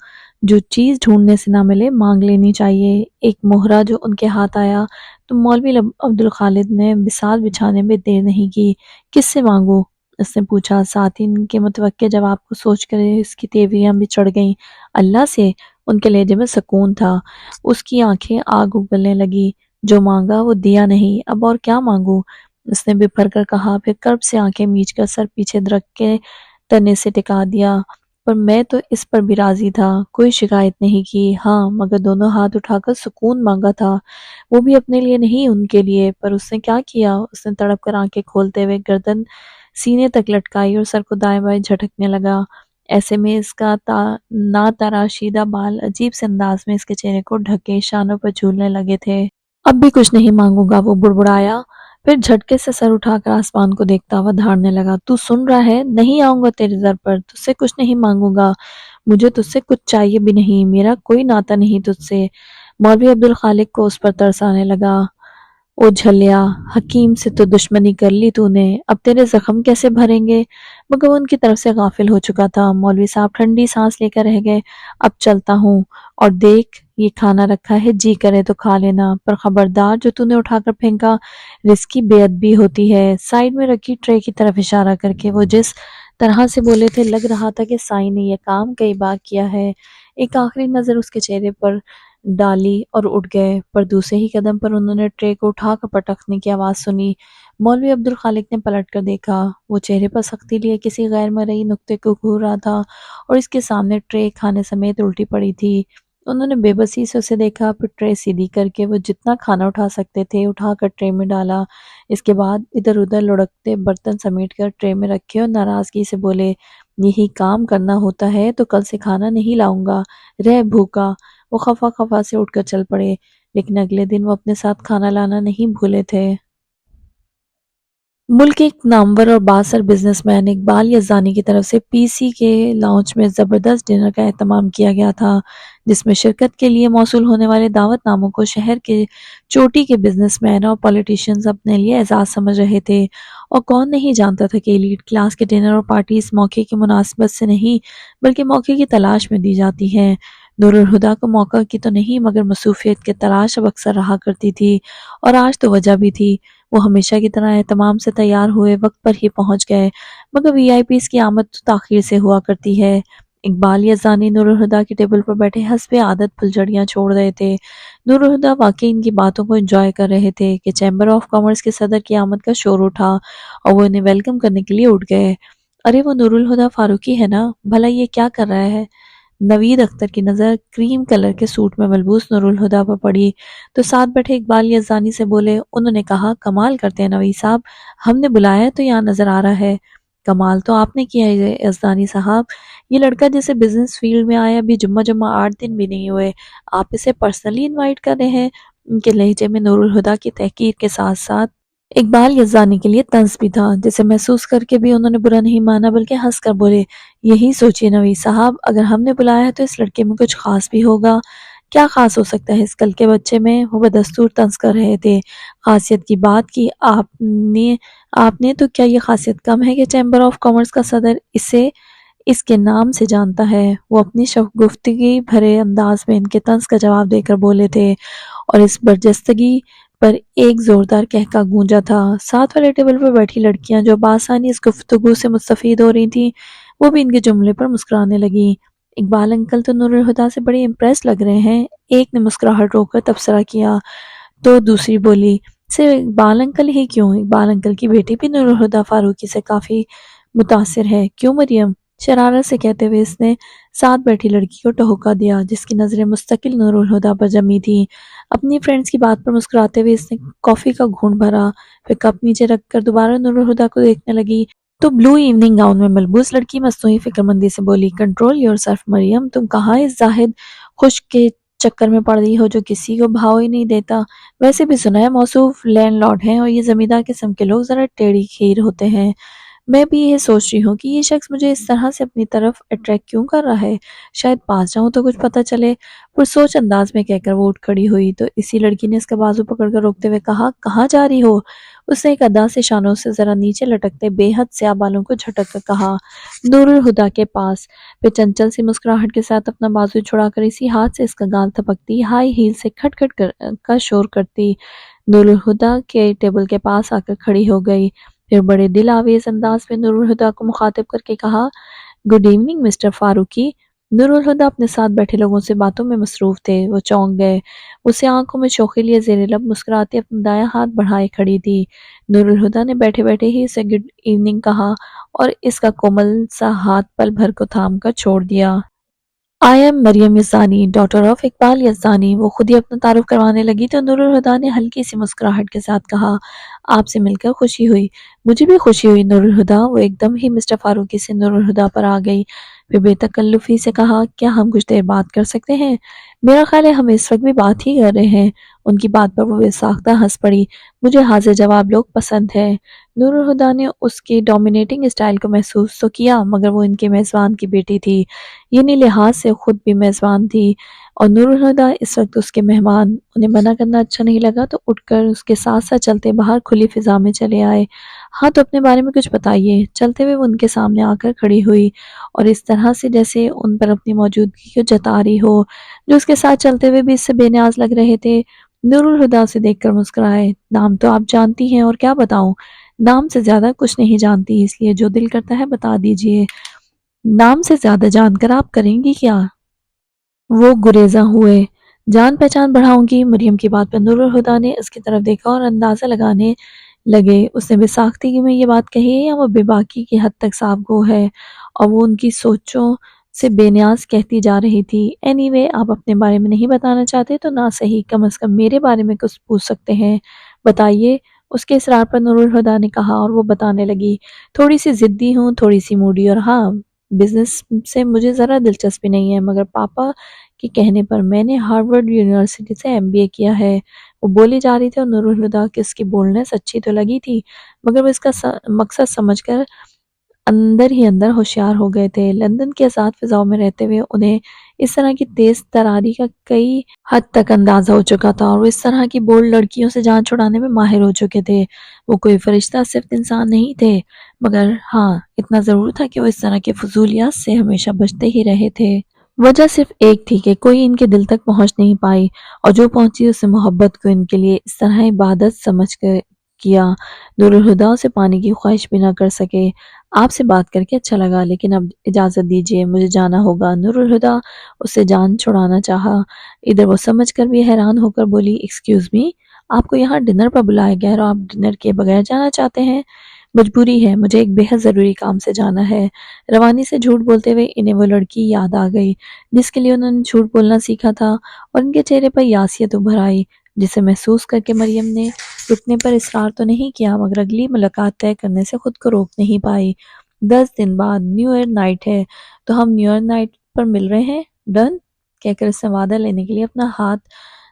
جو چیز ڈھونڈنے سے نہ ملے مانگ لینی چاہیے۔ ایک مہرہ جو ان کے ہاتھ آیا تو مولوی عبدالخالق نے بساط بچھانے میں دیر نہیں کی۔ کس سے مانگوں؟ اس نے پوچھا، ساتھ ہی ان کے متوقع جواب کو سوچ کر اس کی تیوریاں بھی چڑھ گئیں۔ اللہ سے؟ ان کے لہجے میں سکون تھا۔ اس کی آنکھیں آگ اگلنے لگی۔ جو مانگا وہ دیا نہیں، اب اور کیا مانگوں؟ اس نے بپھر کر کہا، پھر کرب سے آنکھیں میچ کر سر پیچھے درخت کے تنے سے ٹکا دیا۔ پر میں تو اس پر بھی راضی تھا، کوئی شکایت نہیں کی، ہاں مگر دونوں ہاتھ اٹھا کر سکون مانگا تھا، وہ بھی اپنے لیے نہیں، ان کے لیے۔ پر اس نے کیا کیا؟ اس نے تڑپ کر آنکھیں کھولتے ہوئے گردن سینے تک لٹکائی اور سر کو دائیں بائیں جھٹکنے لگا۔ ایسے میں اس کا ناتراشیدہ بال عجیب سے انداز میں اس کے چہرے کو ڈھکے شانوں پر جھولنے لگے تھے۔ اب بھی کچھ نہیں مانگوں گا، وہ بڑبڑایا، پھر جھٹکے سے سر اٹھا کر آسمان کو دیکھتا ہوا دھاڑنے لگا۔ تو سن رہا ہے؟ نہیں آؤں گا تیرے در پر، تجھ سے کچھ نہیں مانگوں گا، مجھے تجھ سے کچھ چاہیے بھی نہیں، میرا کوئی ناطہ نہیں تجھ سے۔ مولوی عبدالخالق کو اس پر ترس آنے لگا۔ او جھلیا، حکیم سے تو دشمنی کر لی تو نے، اب تیرے زخم کیسے بھریں گے؟ مگر وہ ان کی طرف سے غافل ہو چکا تھا۔ مولوی صاحب ٹھنڈی سانس لے کر رہ گئے۔ اب چلتا ہوں، اور دیکھ یہ کھانا رکھا ہے، جی کرے تو کھا لینا، پر خبردار جو تو نے اٹھا کر پھینکا، رزق کی بے ادبی ہوتی ہے۔ سائیڈ میں رکھی ٹرے کی طرف اشارہ کر کے وہ جس طرح سے بولے تھے لگ رہا تھا کہ سائی نے یہ کام کئی بار کیا ہے۔ ایک آخری نظر اس کے چہرے پر ڈالی اور اٹھ گئے، پر دوسرے ہی قدم پر انہوں نے ٹرے کو اٹھا کر پٹکنے کی آواز سنی۔ مولوی عبدالخالق نے پلٹ کر دیکھا، وہ چہرے پر سختی لیے کسی غیر مرئی نکتے کو گھور رہا تھا اور اس کے سامنے ٹرے کھانے سمیت الٹی پڑی تھی۔ انہوں نے بے بسی سے اسے دیکھا، پھر ٹرے سیدھی کر کے وہ جتنا کھانا اٹھا سکتے تھے اٹھا کر ٹرے میں ڈالا۔ اس کے بعد ادھر ادھر لڑکتے برتن سمیٹ کر ٹرے میں رکھے اور ناراضگی سے بولے، یہی کام کرنا ہوتا ہے تو کل سے کھانا نہیں لاؤں گا، رہ بھوکا۔ وہ خفا خفا سے اٹھ کر چل پڑے، لیکن اگلے دن وہ اپنے ساتھ کھانا لانا نہیں بھولے تھے۔ ملک کے ایک نامور اور بااثر بزنس مین اقبال یزدانی کی طرف سے پی سی کے لاؤنج میں زبردست ڈنر کا اہتمام کیا گیا تھا، جس میں شرکت کے لیے موصول ہونے والے دعوت ناموں کو شہر کے چوٹی کے بزنس مین اور پولیٹیشینز اپنے لیے اعزاز سمجھ رہے تھے، اور کون نہیں جانتا تھا کہ ایلیٹ کلاس کے ڈنر اور پارٹی اس موقع کی مناسبت سے نہیں بلکہ موقع کی تلاش میں دی جاتی ہیں۔ نور الہدیٰ کو موقع کی تو نہیں مگر مصروفیت کے تلاش اب اکثر رہا کرتی تھی، اور آج تو وجہ بھی تھی۔ وہ ہمیشہ کی طرح اہتمام سے تیار ہوئے وقت پر ہی پہنچ گئے، مگر وی آئی پیز کی آمد تو تاخیر سے ہوا کرتی ہے۔ اقبال یزدانی نور الہدیٰ کی ٹیبل پر بیٹھے حسب عادت پھلجھڑیاں چھوڑ رہے تھے۔ نور الہدیٰ واقعی ان کی باتوں کو انجوائے کر رہے تھے کہ چیمبر آف کامرس کے صدر کی آمد کا شور اٹھا اور وہ انہیں ویلکم کرنے کے لیے اٹھ گئے۔ ارے وہ نور الہدیٰ فاروقی ہے نا، بھلا یہ کیا کر رہا ہے؟ نوید اختر کی نظر کریم کلر کے سوٹ میں ملبوس نور الہدیٰ پر پڑی تو ساتھ بیٹھے اقبال یزدانی سے بولے۔ انہوں نے کہا، کمال کرتے ہیں نوید صاحب، ہم نے بلایا ہے تو یہاں نظر آ رہا ہے۔ کمال تو آپ نے کیا ہے یزدانی صاحب، یہ لڑکا جیسے بزنس فیلڈ میں آیا ابھی جمعہ 8 دن بھی نہیں ہوئے، آپ اسے پرسنلی انوائٹ کر رہے ہیں؟ ان کے لہجے میں نور الہدیٰ کی تحقیر کے ساتھ ساتھ اقبال یزدانی کے لیے طنز بھی تھا، جسے محسوس کر کے بھی انہوں نے برا نہیں مانا بلکہ ہنس کر بولے، یہی سوچیے نوید صاحب، اگر ہم نے بلایا ہے تو اس لڑکے میں کچھ خاص بھی ہوگا۔ کیا خاص ہو سکتا ہے اس کل کے بچے میں؟ وہ بدستور طنز کر رہے تھے۔ خاصیت کی بات کی آپ نے تو کیا یہ خاصیت کم ہے کہ چیمبر آف کامرس کا صدر اسے اس کے نام سے جانتا ہے؟ وہ اپنی شگفتگی بھرے انداز میں ان کے طنز کا جواب دے کر بولے تھے، اور اس برجستگی پر ایک زوردار قہقہ گونجا تھا۔ ساتھ والے ٹیبل پر بیٹھی لڑکیاں جو بآسانی اس گفتگو سے مستفید ہو رہی تھیں، وہ بھی ان کے جملے پر مسکرانے لگیں۔ اقبال انکل تو نور الہدیٰ سے بڑے امپریس لگ رہے ہیں، ایک نے مسکراہٹ روک کر تبصرہ کیا تو دوسری بولی، صرف اقبال انکل ہی کیوں، اقبال انکل کی بیٹی بھی نور الہدیٰ فاروقی سے کافی متاثر ہے، کیوں مریم؟ شرارت سے کہتے ہوئے اس نے ساتھ بیٹھی لڑکی کو ٹہوکا دیا جس کی نظریں مستقل نور الہدیٰ پر جمی تھیں۔ اپنی فرینڈز کی بات پر مسکراتے ہوئے اس نے کافی کا گھونٹ بھرا، پھر کپ نیچے رکھ کر دوبارہ نور الہدیٰ کو دیکھنے لگی تو بلو ایوننگ گاؤن میں ملبوس لڑکی مصنوعی فکرمندی سے بولی، کنٹرول یور سیلف مریم، تم کہاں اس زاہد خشک کے چکر میں پڑ رہی ہو جو کسی کو بھاؤ ہی نہیں دیتا؟ ویسے بھی سنا ہے موصوف لینڈ لارڈ ہیں اور یہ زمیندار قسم کے لوگ ذرا ٹیڑھی خیر ہوتے ہیں۔ میں بھی یہ سوچ رہی ہوں کہ یہ شخص مجھے اس طرح سے اپنی طرف اٹریکٹ کیوں کر رہا ہے، شاید پاس جاؤں تو کچھ پتہ چلے۔ پرسوچ انداز میں کہہ کر وہ اٹھ کھڑی ہوئی تو اسی لڑکی نے اس کا بازو پکڑ کر روکتے ہوئے کہا، کہاں جا رہی ہو؟ اس نے ایک ادا سے شانوں سے ذرا نیچے لٹکتے بے حد سیاہ بالوں کو جھٹک کر کہا، نور الہدیٰ کے پاس۔ پھر چنچل سی مسکراہٹ کے ساتھ اپنا بازو چھڑا کر اسی ہاتھ سے اس کا گال تھپکتی، ہائی ہیل سے کھٹ کھٹ کا شور کرتی نور الہدیٰ کے ٹیبل کے پاس آ کر کھڑی ہو گئی۔ پھر بڑے دل آویز انداز میں نور الہدیٰ کو مخاطب کر کے کہا، گڈ ایوننگ مسٹر فاروقی۔ نور الہدیٰ اپنے ساتھ بیٹھے لوگوں سے باتوں میں مصروف تھے، وہ چونک گئے۔ اسے آنکھوں میں شوخی لیے زیر لب مسکراتی اپنا دایاں ہاتھ بڑھائے کھڑی تھی۔ نور الہدیٰ نے بیٹھے بیٹھے ہی اسے گڈ ایوننگ کہا اور اس کا کومل سا ہاتھ پل بھر کو تھام کر چھوڑ دیا۔ I am Maryam Yazdani, daughter of Iqbal Yazdani. وہ خود ہی اپنا تعارف کروانے لگی تو نور الہدیٰ نے ہلکی سی مسکراہٹ کے ساتھ کہا، آپ سے مل کر خوشی ہوئی۔ مجھے بھی خوشی ہوئی نور الہدیٰ۔ وہ ایک دم ہی مسٹر فاروقی سے نور الہدیٰ پر آ گئی۔ پھر بے تکلفی سے کہا، کیا ہم کچھ دیر بات کر سکتے ہیں؟ میرا خیال ہے ہم اس وقت بھی بات ہی کر رہے ہیں۔ ان کی بات پر وہ بے ساختہ ہنس پڑی۔ مجھے حاضر جواب لوگ پسند ہے۔ نور الہدیٰ نے اس کے ڈومینیٹنگ اسٹائل کو محسوس تو کیا، مگر وہ ان کے میزبان کی بیٹی تھی، یعنی لحاظ سے خود بھی میزبان تھی، اور نور الہدیٰ اس وقت اس کے مہمان۔ انہیں منع کرنا اچھا نہیں لگا تو اٹھ کر اس کے ساتھ ساتھ چلتے باہر کھلی فضا میں چلے آئے۔ ہاں تو اپنے بارے میں کچھ بتائیے۔ چلتے ہوئے وہ ان کے سامنے آ کر کھڑی ہوئی اور اس طرح سے جیسے ان پر اپنی موجودگی کو جتا رہی ہو، جو اس کے ساتھ چلتے ہوئے بھی اس سے بے نیاز لگ رہے تھے۔ نور الہدیٰ سے دیکھ کر مسکرائے۔ نام تو آپ جانتی ہیں، اور کیا بتاؤں؟ نام سے زیادہ کچھ نہیں جانتی، اس لیے جو دل کرتا ہے بتا دیجئے۔ نام سے زیادہ جان کر آپ کریں گی کیا؟ وہ گریزاں ہوئے۔ جان پہچان بڑھاؤں گی؟ مریم کی بات پر نور الہدیٰ نے اس کی طرف دیکھا اور اندازہ لگانے لگے اس نے بے ساختگی میں یہ بات کہی ہے یا وہ بے باکی کی حد تک صاف گو ہے، اور وہ ان کی سوچوں سے بے نیاز کہتی جا رہی تھی۔ اینی وے آپ اپنے بارے میں نہیں بتانا چاہتے تو نہ صحیح، کم از کم میرے بارے میں کچھ پوچھ سکتے ہیں۔ بتائیے، اس کے اصرار پر نور الہدیٰ نے کہا، اور وہ بتانے لگی۔ تھوڑی سی ضدی ہوں، تھوڑی سی موڈی، اور ہاں، بزنس سے مجھے ذرا دلچسپی نہیں ہے، مگر پاپا کے کہنے پر میں نے ہارورڈ یونیورسٹی سے MBA کیا ہے۔ وہ بولی جا رہی تھی اور نور الہدیٰ کی اس کی بولنس اچھی تو لگی تھی، مگر وہ اس کا مقصد سمجھ کر اندر ہی اندر ہوشیار ہو گئے تھے۔ لندن کی آزاد فضاؤں میں رہتے ہوئے انہیں اس طرح کی تیز تراری کا کئی حد تک اندازہ ہو چکا تھا، اور وہ اس طرح کی بولڈ لڑکیوں سے جان چھڑانے میں ماہر ہو چکے تھے۔ وہ کوئی فرشتہ صرف انسان نہیں تھے، مگر ہاں اتنا ضرور تھا کہ وہ اس طرح کے فضولیات سے ہمیشہ بچتے ہی رہے تھے۔ وجہ صرف ایک تھی کہ کوئی ان کے دل تک پہنچ نہیں پائی، اور جو پہنچی اسے محبت کو ان کے لیے اس طرح عبادت سمجھ کر کیا۔ نور الہدیٰ سے پانی کی خواہش بھی نہ کر سکے۔ آپ سے بات کر کے اچھا لگا، لیکن اب اجازت دیجیے، مجھے جانا ہوگا۔ نور الہدیٰ اس سے جان چھڑانا چاہا۔ ادھر وہ سمجھ کر بھی حیران ہو کر بولی، ایکسکیوز می، آپ کو یہاں ڈنر پر بلایا گیا ہے اور آپ ڈنر کے بغیر جانا چاہتے ہیں؟ مجبوری ہے، مجھے ایک بے حد ضروری کام سے جانا ہے۔ روانی سے جھوٹ بولتے ہوئے انہیں وہ لڑکی یاد آ گئی جس کے لیے انہوں نے جھوٹ بولنا سیکھا تھا، اور ان کے چہرے پر یاسیت ابھر آئی، جسے محسوس کر کے مریم نے رکنے پر اصرار تو نہیں کیا، مگر اگلی ملاقات طے کرنے سے خود کو روک نہیں پائی۔ 10 دن بعد نیو ایئر نائٹ ہے، تو ہم نیو ایئر نائٹ پر مل رہے ہیں، ڈن؟ کہہ کر اس سے وعدہ لینے کے لیے اپنا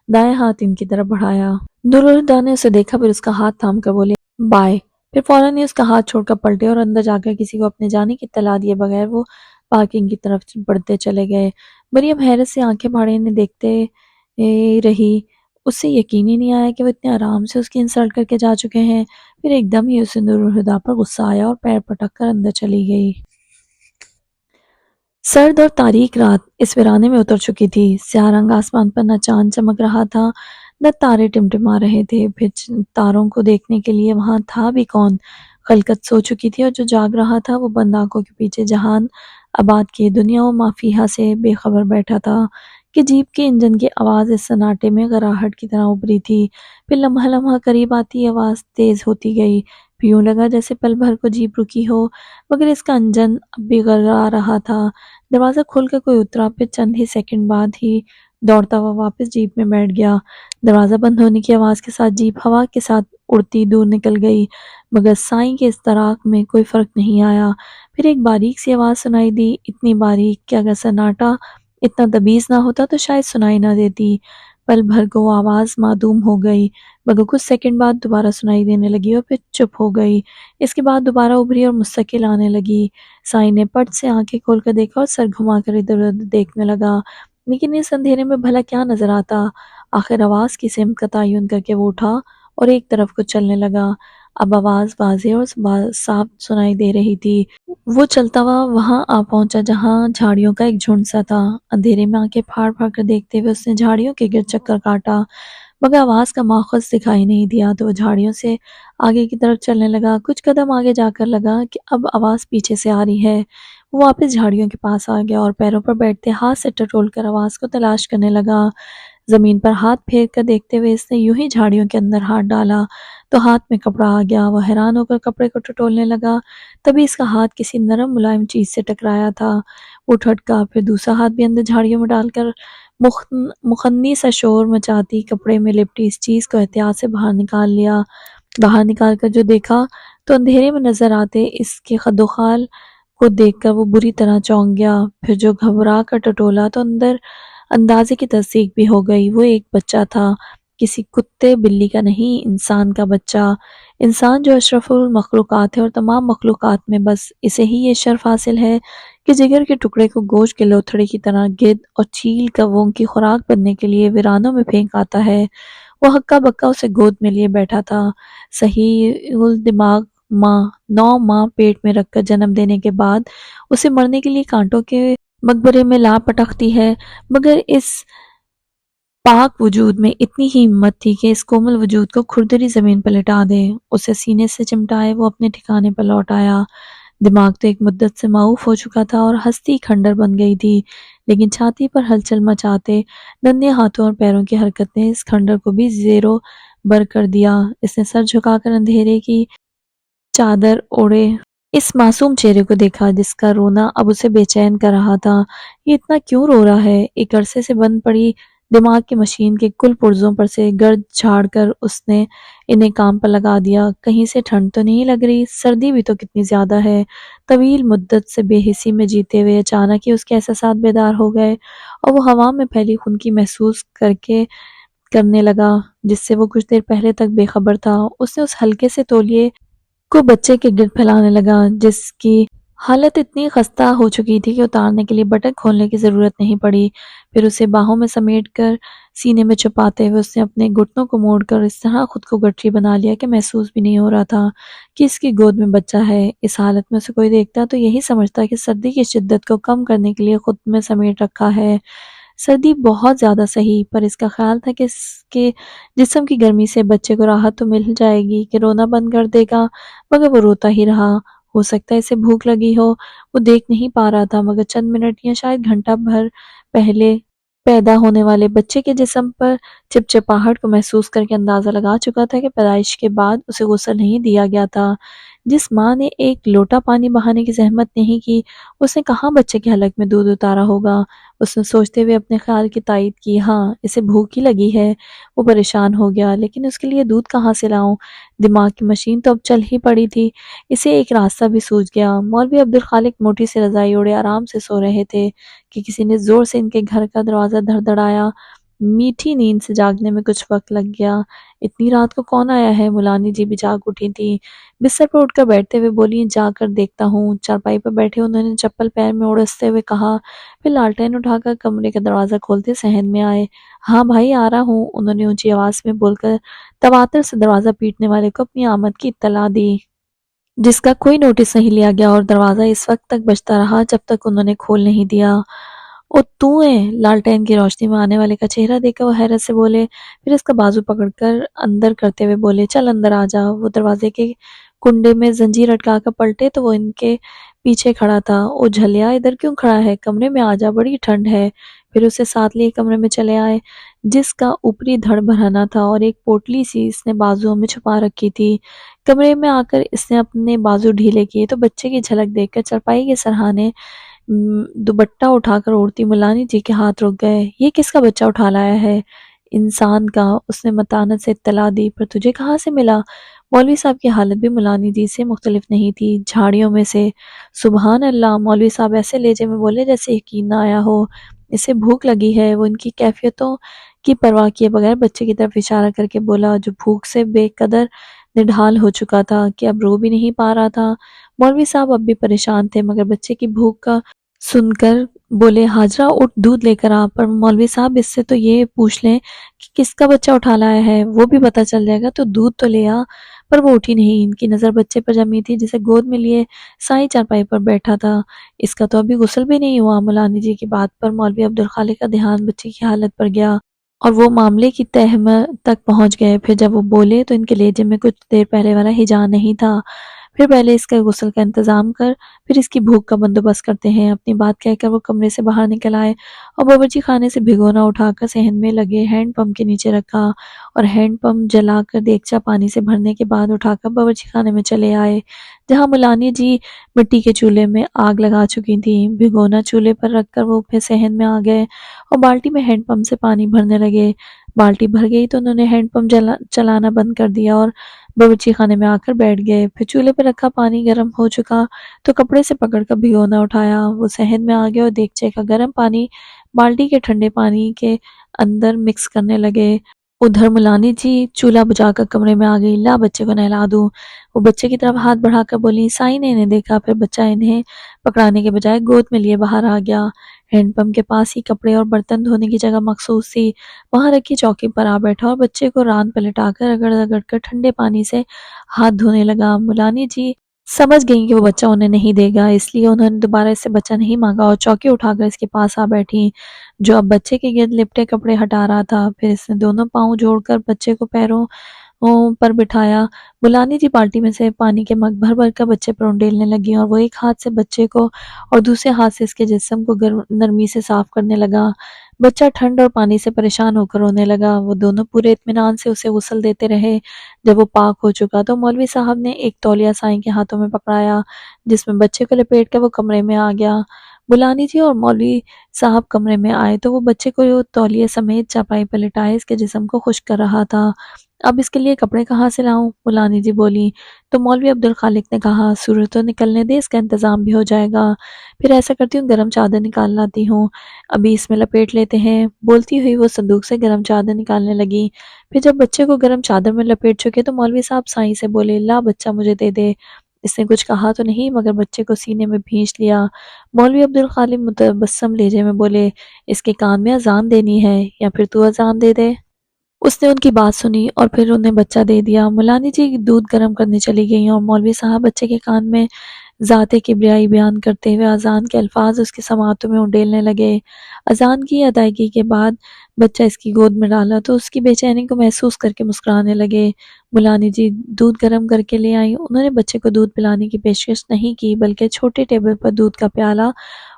دائیں ہاتھ ان کی طرف بڑھایا۔ نور الہدیٰ نے اسے دیکھا، پھر اس کا ہاتھ تھام کر بولے، بائے۔ پھر فوراً ہی اس کا ہاتھ چھوڑ کر پلٹے اور اندر جا کر کسی کو اپنے جانے کی اطلاع دیے بغیر وہ پارکنگ کی طرف بڑھتے چلے گئے۔ مریم حیرت سے آنکھیں پھاڑے انہیں دیکھتے رہی۔ اس سے یقین ہی نہیں آیا کہ وہ اتنے آرام سے اس کی انسلٹ کر کے جا چکے ہیں۔ پھر ایک دم ہی اسے نور الہدیٰ پر غصہ آیا اور پیر پٹک کر اندر چلی گئی۔ سرد اور تاریک رات اس ویرانے میں اتر چکی تھی۔ سیاہ رنگ آسمان پر نہ چاند چمک رہا تھا، نہ تارے ٹمٹما رہے تھے۔ پھر تاروں کو دیکھنے کے لیے وہاں تھا بھی کون؟ خلقت سو چکی تھی، اور جو جاگ رہا تھا وہ بند آنکھوں کے پیچھے جہان آباد کی دنیا و ما فیہا سے بے خبر بیٹھا تھا کہ جیپ کے انجن کی آواز اس سناٹے میں غراہٹ کی طرح ابھری تھی۔ پھر لمحہ لمحہ قریب آتی آواز تیز ہوتی گئی، پھر یوں لگا جیسے پل بھر کو جیپ رکی ہو، مگر اس کا انجن اب بھی گرا رہا تھا۔ دروازہ کھول کر کوئی اترا، پھر چند ہی سیکنڈ بعد ہی دوڑتا ہوا واپس جیپ میں بیٹھ گیا۔ دروازہ بند ہونے کی آواز کے ساتھ جیپ ہوا کے ساتھ اڑتی دور نکل گئی، مگر سائیں کے اضطراب میں کوئی فرق نہیں آیا۔ پھر ایک باریک سی آواز سنائی دی، اتنی باریک کہ اگر سناٹا اتنا تمیز نہ ہوتا تو شاید سنائی نہ دیتی۔ پل بھر کو وہ آواز معدوم ہو گئی، مگر کچھ سیکنڈ بعد دوبارہ سنائی دینے لگی اور پھر چپ ہو گئی۔ اس کے بعد دوبارہ ابھری اور مستقل آنے لگی۔ سائیں نے پٹ سے آنکھیں کھول کر دیکھا اور سر گھما کر ادھر ادھر دیکھنے لگا، لیکن اس اندھیرے میں بھلا کیا نظر آتا؟ آخر آواز کی سمت کا تعین کر کے وہ اٹھا اور ایک طرف کو چلنے لگا۔ اب آواز واضح اور صاف سنائی دے رہی تھی۔ وہ چلتا ہوا وہاں آ پہنچا جہاں جھاڑیوں کا ایک جھنڈ سا تھا۔ اندھیرے میں آنکھیں پھاڑ پھاڑ کر دیکھتے ہوئے اس نے جھاڑیوں کے گرد چکر کاٹا، مگر آواز کا ماخذ دکھائی نہیں دیا، تو وہ جھاڑیوں سے آگے کی طرف چلنے لگا۔ کچھ قدم آگے جا کر لگا کہ اب آواز پیچھے سے آ رہی ہے۔ وہ واپس جھاڑیوں کے پاس آ گیا اور پیروں پر بیٹھتے ہاتھ سے ٹٹول کر آواز کو تلاش کرنے لگا۔ زمین پر ہاتھ پھیر کر دیکھتے ہوئے اس نے یوں ہی جھاڑیوں کے اندر ہاتھ ڈالا تو ہاتھ میں کپڑا آ گیا۔ وہ حیران ہو کر کپڑے کو ٹٹولنے لگا، تبھی اس کا ہاتھ کسی نرم ملائم چیز سے ٹکرایا تھا۔ وہ ٹھٹکا، پھر دوسرا ہاتھ بھی اندر جھاڑیوں میں ڈال کر مخنی سا شور مچاتی کپڑے میں لپٹی اس چیز کو احتیاط سے باہر نکال لیا۔ باہر نکال کر جو دیکھا تو اندھیرے میں نظر آتے اس کے خد و خال کو دیکھ کر وہ بری طرح چونک گیا، پھر جو گھبرا کر ٹٹولا تو اندازے کی تصدیق بھی ہو گئی، وہ ایک بچہ تھا، کسی کتے بلی کا نہیں، انسان کا بچہ۔ انسان جو اشرف المخلوقات ہے اور تمام مخلوقات میں بس اسے ہی یہ شرف حاصل ہے کہ جگر کے ٹکڑے کو گوشت کے لوتھڑے کی طرح گدھ اور چیل کووں کی خوراک بننے کے لیے ویرانوں میں پھینک آتا ہے۔ وہ ہکا بکا اسے گود میں لیے بیٹھا تھا، صحیح الدماغ ماں 9 ماہ پیٹ میں رکھ کر جنم دینے کے بعد اسے مرنے کے لیے کانٹوں کے مقبرے میں لا پٹکتی ہے، مگر اس پاک وجود میں اتنی ہی ہمت تھی کہ اس کومل وجود کو کھردری زمین پر لٹا دے، اسے سینے سے چمٹائے، وہ اپنے ٹھکانے پر لوٹ آیا۔ دماغ تو ایک مدت سے معوف ہو چکا تھا اور ہستی کھنڈر بن گئی تھی، لیکن چھاتی پر ہلچل مچاتے ننھے ہاتھوں اور پیروں کی حرکت نے اس کھنڈر کو بھی زیرو بر کر دیا۔ اس نے سر جھکا کر اندھیرے کی چادر اوڑے اس معصوم چہرے کو دیکھا جس کا رونا اب اسے بے چین کر رہا تھا۔ یہ اتنا کیوں رو رہا ہے؟ ایک عرصے سے بند پڑی دماغ کی مشین کے کل پرزوں پر سے گرد جھاڑ کر اس نے انہیں کام پر لگا دیا۔ کہیں سے ٹھنڈ تو نہیں لگ رہی؟ سردی بھی تو کتنی زیادہ ہے۔ طویل مدت سے بے حسی میں جیتے ہوئے اچانک ہی اس کے احساسات بیدار ہو گئے اور وہ ہوا میں پھیلی خنکی محسوس کرنے لگا جس سے وہ کچھ دیر پہلے تک بے خبر تھا۔ اس نے اس ہلکے سے تولیے کو بچے کے گرد پھیلانے لگا جس کی حالت اتنی خستہ ہو چکی تھی کہ اتارنے کے لیے بٹن کھولنے کی ضرورت نہیں پڑی۔ پھر اسے باہوں میں سمیٹ کر سینے میں چھپاتے ہوئے اس نے اپنے گھٹنوں کو موڑ کر اس طرح خود کو گٹھری بنا لیا کہ محسوس بھی نہیں ہو رہا تھا کہ اس کی گود میں بچہ ہے۔ اس حالت میں اسے کوئی دیکھتا تو یہی سمجھتا کہ سردی کی شدت کو کم کرنے کے لیے خود میں سمیٹ رکھا ہے۔ سردی بہت زیادہ سہی، پر اس کا خیال تھا کہ اس کے جسم کی گرمی سے بچے کو راحت تو مل جائے گی، کہ رونا بند کر دے گا، مگر وہ روتا ہی رہا۔ ہو سکتا ہے اسے بھوک لگی ہو، وہ دیکھ نہیں پا رہا تھا، مگر چند منٹ یا شاید گھنٹہ بھر پہلے پیدا ہونے والے بچے کے جسم پر چپچپاہٹ کو محسوس کر کے اندازہ لگا چکا تھا کہ پیدائش کے بعد اسے غسل نہیں دیا گیا تھا۔ جس ماں نے ایک لوٹا پانی بہانے کی زحمت نہیں کی، اس نے کہاں بچے کے حلق میں دودھ اتارا ہوگا؟ اس نے سوچتے ہوئے اپنے خیال کی تائید کی، ہاں اسے بھوک ہی لگی ہے۔ وہ پریشان ہو گیا، لیکن اس کے لیے دودھ کہاں سے لاؤں؟ دماغ کی مشین تو اب چل ہی پڑی تھی۔ اسے ایک راستہ بھی سوجھ گیا۔ مولوی عبدالخالق موٹی سے رضائی اوڑے آرام سے سو رہے تھے کہ کسی نے زور سے ان کے گھر کا دروازہ دھڑدھڑایا۔ میٹھی نیند سے جاگنے میں کچھ وقت لگ گیا۔ اتنی رات کو کون آیا ہے؟ مولانی جی بھی جاگ اٹھی تھی، بستر پر اٹھ کر بیٹھتے ہوئے بولی، جا کر دیکھتا ہوں۔ چارپائی پر بیٹھے انہوں نے چپل پیر میں اڑستے ہوئے کہا، پھر لالٹین اٹھا کر کمرے کا دروازہ کھولتے صحن میں آئے۔ ہاں بھائی آ رہا ہوں، انہوں نے اونچی آواز میں بول کر تواتر سے دروازہ پیٹنے والے کو اپنی آمد کی اطلاع دی، جس کا کوئی نوٹس نہیں لیا گیا، اور دروازہ اس وقت تک بجتا رہا جب تک انہوں نے کھول نہیں دیا۔ او تو ہے؟ لالٹین کی روشنی میں آنے والے کا چہرہ دیکھ کر وہ حیرت سے بولے، پھر اس کا بازو پکڑ کر اندر کرتے ہوئے بولے، چل اندر آ جا۔ وہ دروازے کے کنڈے میں زنجیر اٹکا کر پلٹے تو وہ ان کے پیچھے کھڑا تھا۔ او جھلیا، ادھر کیوں کھڑا ہے؟ کمرے میں آ جا، بڑی ٹھنڈ ہے۔ پھر اسے ساتھ لیے کمرے میں چلے آئے جس کا اوپری دھڑ بھرنا تھا اور ایک پوٹلی سی اس نے بازوؤں میں چھپا رکھی تھی۔ کمرے میں آ کر اس نے اپنے بازو ڈھیلے کیے تو بچے کی جھلک دیکھ کر چارپائی کے سرہانے دوپٹہ اٹھا کر اوڑھتی مولانی جی کے ہاتھ رک گئے۔ یہ کس کا بچہ اٹھا لایا ہے؟ انسان کا، اس نے متانت سے اطلاع دی، پر تجھے کہاں سے ملا؟ مولوی صاحب کی حالت بھی مولانی جی سے مختلف نہیں تھی۔ جھاڑیوں میں سے سبحان اللہ، مولوی صاحب ایسے لہجے میں بولے جیسے یقین نہ آیا ہو۔ اسے بھوک لگی ہے۔ وہ ان کی کیفیتوں کی پرواہ کیے بغیر بچے کی طرف اشارہ کر کے بولا جو بھوک سے بے قدر نڈھال ہو چکا تھا کہ اب رو بھی نہیں پا رہا تھا۔ مولوی صاحب اب بھی پریشان تھے، مگر بچے کی بھوک کا سن کر بولے، حاجرہ اٹھ دودھ لے کر آ۔ پر مولوی صاحب اس سے تو یہ پوچھ لیں کہ کس کا بچہ اٹھا لایا ہے، وہ بھی پتہ چل جائے گا، تو دودھ تو لے آ۔ پر وہ اٹھی نہیں۔ ان کی نظر بچے پر جمی تھی جسے گود میں لیے سائیں چارپائی پر بیٹھا تھا۔ اس کا تو ابھی غسل بھی نہیں ہوا۔ مولانی جی کی بات پر مولوی عبدالخالق کا دھیان بچے کی حالت پر گیا اور وہ معاملے کی تہ تک پہنچ گئے۔ پھر جب وہ بولے تو ان کے لہجے میں کچھ دیر پہلے والا ہجان نہیں تھا، پھر پہلے اس کے غسل کا انتظام کر، پھر اس کی بھوک کا بندوبست کرتے ہیں۔ اپنی بات کہہ کر وہ کمرے سے باہر نکل آئے اور باورچی خانے سے بھگونا اٹھا کر صحن میں لگے ہینڈ پمپ کے نیچے رکھا اور ہینڈ پمپ جلا کر دیگچہ پانی سے بھرنے کے بعد اٹھا کر باورچی خانے میں چلے آئے جہاں مولانی جی مٹی کے چولہے میں آگ لگا چکی تھیں۔ بھگونا چولہے پر رکھ کر وہ پھر صحن میں آ گئے اور بالٹی میں ہینڈ پمپ سے پانی بھرنے لگے۔ بالٹی بھر گئی تو انہوں نے ہینڈ پمپ چلانا بند کر دیا اور باورچی خانے میں آ کر بیٹھ گئے۔ پھر چولہے پر رکھا پانی گرم ہو چکا تو کپڑے سے پکڑ کر بھگونا اٹھایا۔ وہ صحن میں آ گئے اور دیگچے کا گرم پانی بالٹی کے ٹھنڈے پانی کے اندر مکس کرنے لگے۔ ادھر ملانی جی چولہا بجھا کر کمرے میں آ گئی۔ لا بچے کو نہلا دوں۔ وہ بچے کی طرف ہاتھ بڑھا کر بولی۔ سائی نے انہیں دیکھا، پھر بچہ انہیں پکڑانے کے بجائے گود میں لیے باہر آ گیا۔ ہینڈ پمپ کے پاس ہی کپڑے اور برتن دھونے کی جگہ مخصوص تھی، وہاں رکھی چوکی پر آ بیٹھا اور بچے کو ران پلٹا کر رگڑ رگڑ کر ٹھنڈے پانی سے ہاتھ دھونے لگا۔ ملانی جی سمجھ گئیں کہ وہ بچہ انہیں نہیں دے گا، اس لیے انہوں نے دوبارہ اس سے بچہ نہیں مانگا اور چوکی اٹھا کر اس کے پاس آ بیٹھی، جو اب بچے کے گرد لپٹے کپڑے ہٹا رہا تھا۔ پھر اس نے دونوں پاؤں جوڑ کر بچے کو پیروں پر بٹھایا۔ ملانی جی بالٹی میں سے پانی کے مگ بھر بھر کر بچے پر انڈیلنے لگی اور وہ ایک ہاتھ سے بچے کو اور دوسرے ہاتھ سے اس کے جسم کو نرمی سے صاف کرنے لگا۔ بچہ ٹھنڈ اور پانی سے پریشان ہو کر رونے لگا۔ وہ دونوں پورے اطمینان سے اسے غسل دیتے رہے۔ جب وہ پاک ہو چکا تو مولوی صاحب نے ایک تولیہ سائیں کے ہاتھوں میں پکڑایا، جس میں بچے کو لپیٹ کر وہ کمرے میں آ گیا۔ ملانی جی اور مولوی صاحب کمرے میں آئے تو وہ بچے کو تولیے سمیت چارپائی پر لٹائے اس کے جسم کو خشک کر رہا تھا۔ اب اس کے لیے کپڑے کہاں سے لاؤں؟ ملانی جی بولی۔ تو مولوی عبدالخالق نے کہا، سورج تو نکلنے دے، اس کا انتظام بھی ہو جائے گا۔ پھر ایسا کرتی ہوں گرم چادر نکال لاتی ہوں، ابھی اس میں لپیٹ لیتے ہیں۔ بولتی ہوئی وہ صندوق سے گرم چادر نکالنے لگی۔ پھر جب بچے کو گرم چادر میں لپیٹ چکے تو مولوی صاحب سائیں سے بولے، لا بچہ مجھے دے دے۔ اس نے کچھ کہا تو نہیں مگر بچے کو سینے میں بھینچ لیا۔ مولوی عبدالخالق متبسم لہجے میں بولے، اس کے کان میں اذان دینی ہے یا پھر تو اذان دے دے۔ اس نے ان کی بات سنی اور پھر انہیں بچہ دے دیا۔ ملانی جی دودھ گرم کرنے چلی گئیں اور مولوی صاحب بچے کے کان میں ذات کبریائی بیان کرتے ہوئے اذان کے الفاظ اس کے سماعتوں میں انڈیلنے لگے۔ اذان کی ادائیگی کے بعد بچہ اس کی گود میں ڈالا تو اس کی بے چینی کو محسوس کر کے مسکرانے لگے۔ ملانی جی دودھ گرم کر کے لے آئیں۔ انہوں نے بچے کو دودھ پلانے کی پیشکش نہیں کی بلکہ چھوٹے ٹیبل پر دودھ کا پیالہ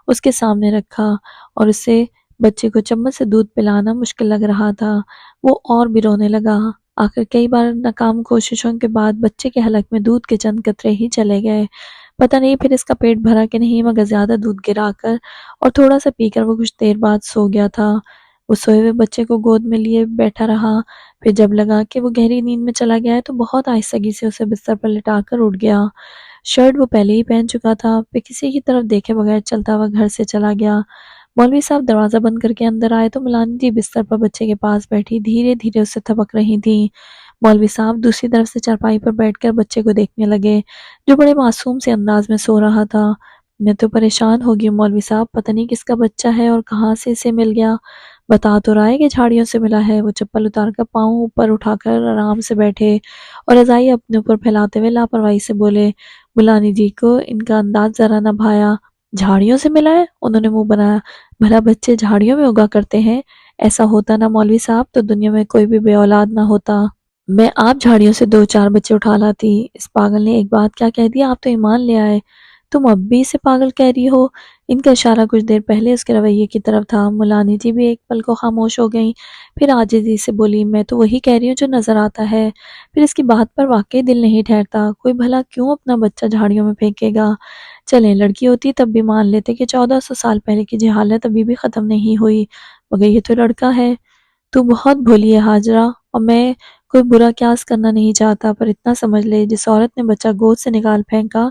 اس کے سامنے رکھا اور اسے بچے کو چمچ سے دودھ پلانا مشکل لگ رہا تھا۔ وہ اور بھی رونے لگا۔ آخر کئی بار ناکام کوششوں کے بعد بچے کے حلق میں دودھ کے چند قطرے ہی چلے گئے۔ پتہ نہیں پھر اس کا پیٹ بھرا کہ نہیں مگر زیادہ دودھ گرا کر اور تھوڑا سا پی کر وہ کچھ دیر بعد سو گیا تھا۔ وہ سوئے ہوئے بچے کو گود میں لیے بیٹھا رہا۔ پھر جب لگا کہ وہ گہری نیند میں چلا گیا ہے تو بہت آہستگی سے اسے بستر پر لٹا کر اٹھ گیا۔ شرٹ وہ پہلے ہی پہن چکا تھا۔ پھر کسی کی طرف دیکھے بغیر چلتا ہوا گھر سے چلا گیا۔ مولوی صاحب دروازہ بند کر کے اندر آئے تو ملانی جی بستر پر بچے کے پاس بیٹھی دھیرے دھیرے اسے تھپک رہی تھیں۔ مولوی صاحب دوسری طرف سے چارپائی پر بیٹھ کر بچے کو دیکھنے لگے جو بڑے معصوم سے انداز میں سو رہا تھا۔ میں تو پریشان ہو گئی ہوں مولوی صاحب، پتہ نہیں کس کا بچہ ہے اور کہاں سے اسے مل گیا۔ بتا تو رہا ہے کہ جھاڑیوں سے ملا ہے۔ وہ چپل اتار کر پاؤں اوپر اٹھا کر آرام سے بیٹھے اور رضائی اپنے اوپر پھیلاتے ہوئے لاپرواہی سے بولے۔ ملانی جی کو ان کا انداز ذرا نہ بھایا۔ جھاڑیوں سے ملا ہے؟ انہوں نے منہ بنایا۔ بھلا بچے جھاڑیوں میں اگا کرتے ہیں؟ ایسا ہوتا نا مولوی صاحب تو دنیا میں کوئی بھی بے اولاد نہ ہوتا۔ میں آپ جھاڑیوں سے 2-4 بچے اٹھا لاتی۔ اس پاگل نے ایک بات کیا کہہ دیا، آپ تو ایمان لے آئے۔ تم اب بھی اسے پاگل کہہ رہی ہو؟ ان کا اشارہ کچھ دیر پہلے اس کے رویے کی طرف تھا۔ ملانی جی بھی ایک پل کو خاموش ہو گئیں، پھر عاجزی سے بولی، میں تو وہی کہہ رہی ہوں جو نظر آتا ہے۔ پھر اس کی بات پر واقعی دل نہیں ٹھہرتا، کوئی بھلا کیوں اپنا بچہ جھاڑیوں میں پھینکے گا؟ چلیں لڑکی ہوتی تب بھی مان لیتے کہ 1400 سال پہلے کی جہالت ابھی بھی ختم نہیں ہوئی، مگر یہ تو لڑکا ہے۔ تو بہت بھولی ہے ہاجرہ، اور میں کوئی برا قیاس کرنا نہیں چاہتا، پر اتنا سمجھ لے جس عورت نے بچہ گود سے نکال پھینکا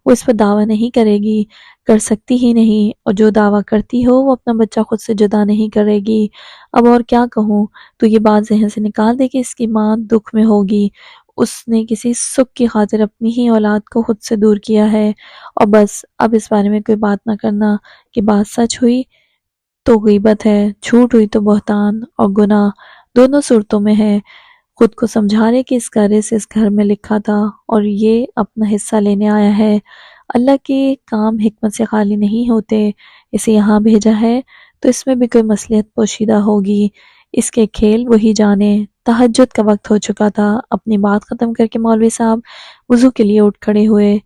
وہ اس پر دعویٰ نہیں کرے گی، کر سکتی ہی نہیں، اور جو دعویٰ کرتی ہو وہ اپنا بچہ خود سے جدا نہیں کرے گی۔ اب اور کیا کہوں؟ تو یہ بات ذہن سے نکال دے کہ اس کی ماں دکھ میں ہوگی، اس نے کسی سکھ کی خاطر اپنی ہی اولاد کو خود سے دور کیا ہے، اور بس اب اس بارے میں کوئی بات نہ کرنا، کہ بات سچ ہوئی تو غیبت ہے، جھوٹ ہوئی تو بہتان اور گناہ، دونوں صورتوں میں ہے۔ خود کو سمجھا لے کہ اس کرے سے اس گھر میں لکھا تھا اور یہ اپنا حصہ لینے آیا ہے۔ اللہ کے کام حکمت سے خالی نہیں ہوتے، اسے یہاں بھیجا ہے تو اس میں بھی کوئی مصلحت پوشیدہ ہوگی، اس کے کھیل وہی جانے۔ تہجد کا وقت ہو چکا تھا۔ اپنی بات ختم کر کے مولوی صاحب وضو کے لیے اٹھ کھڑے ہوئے۔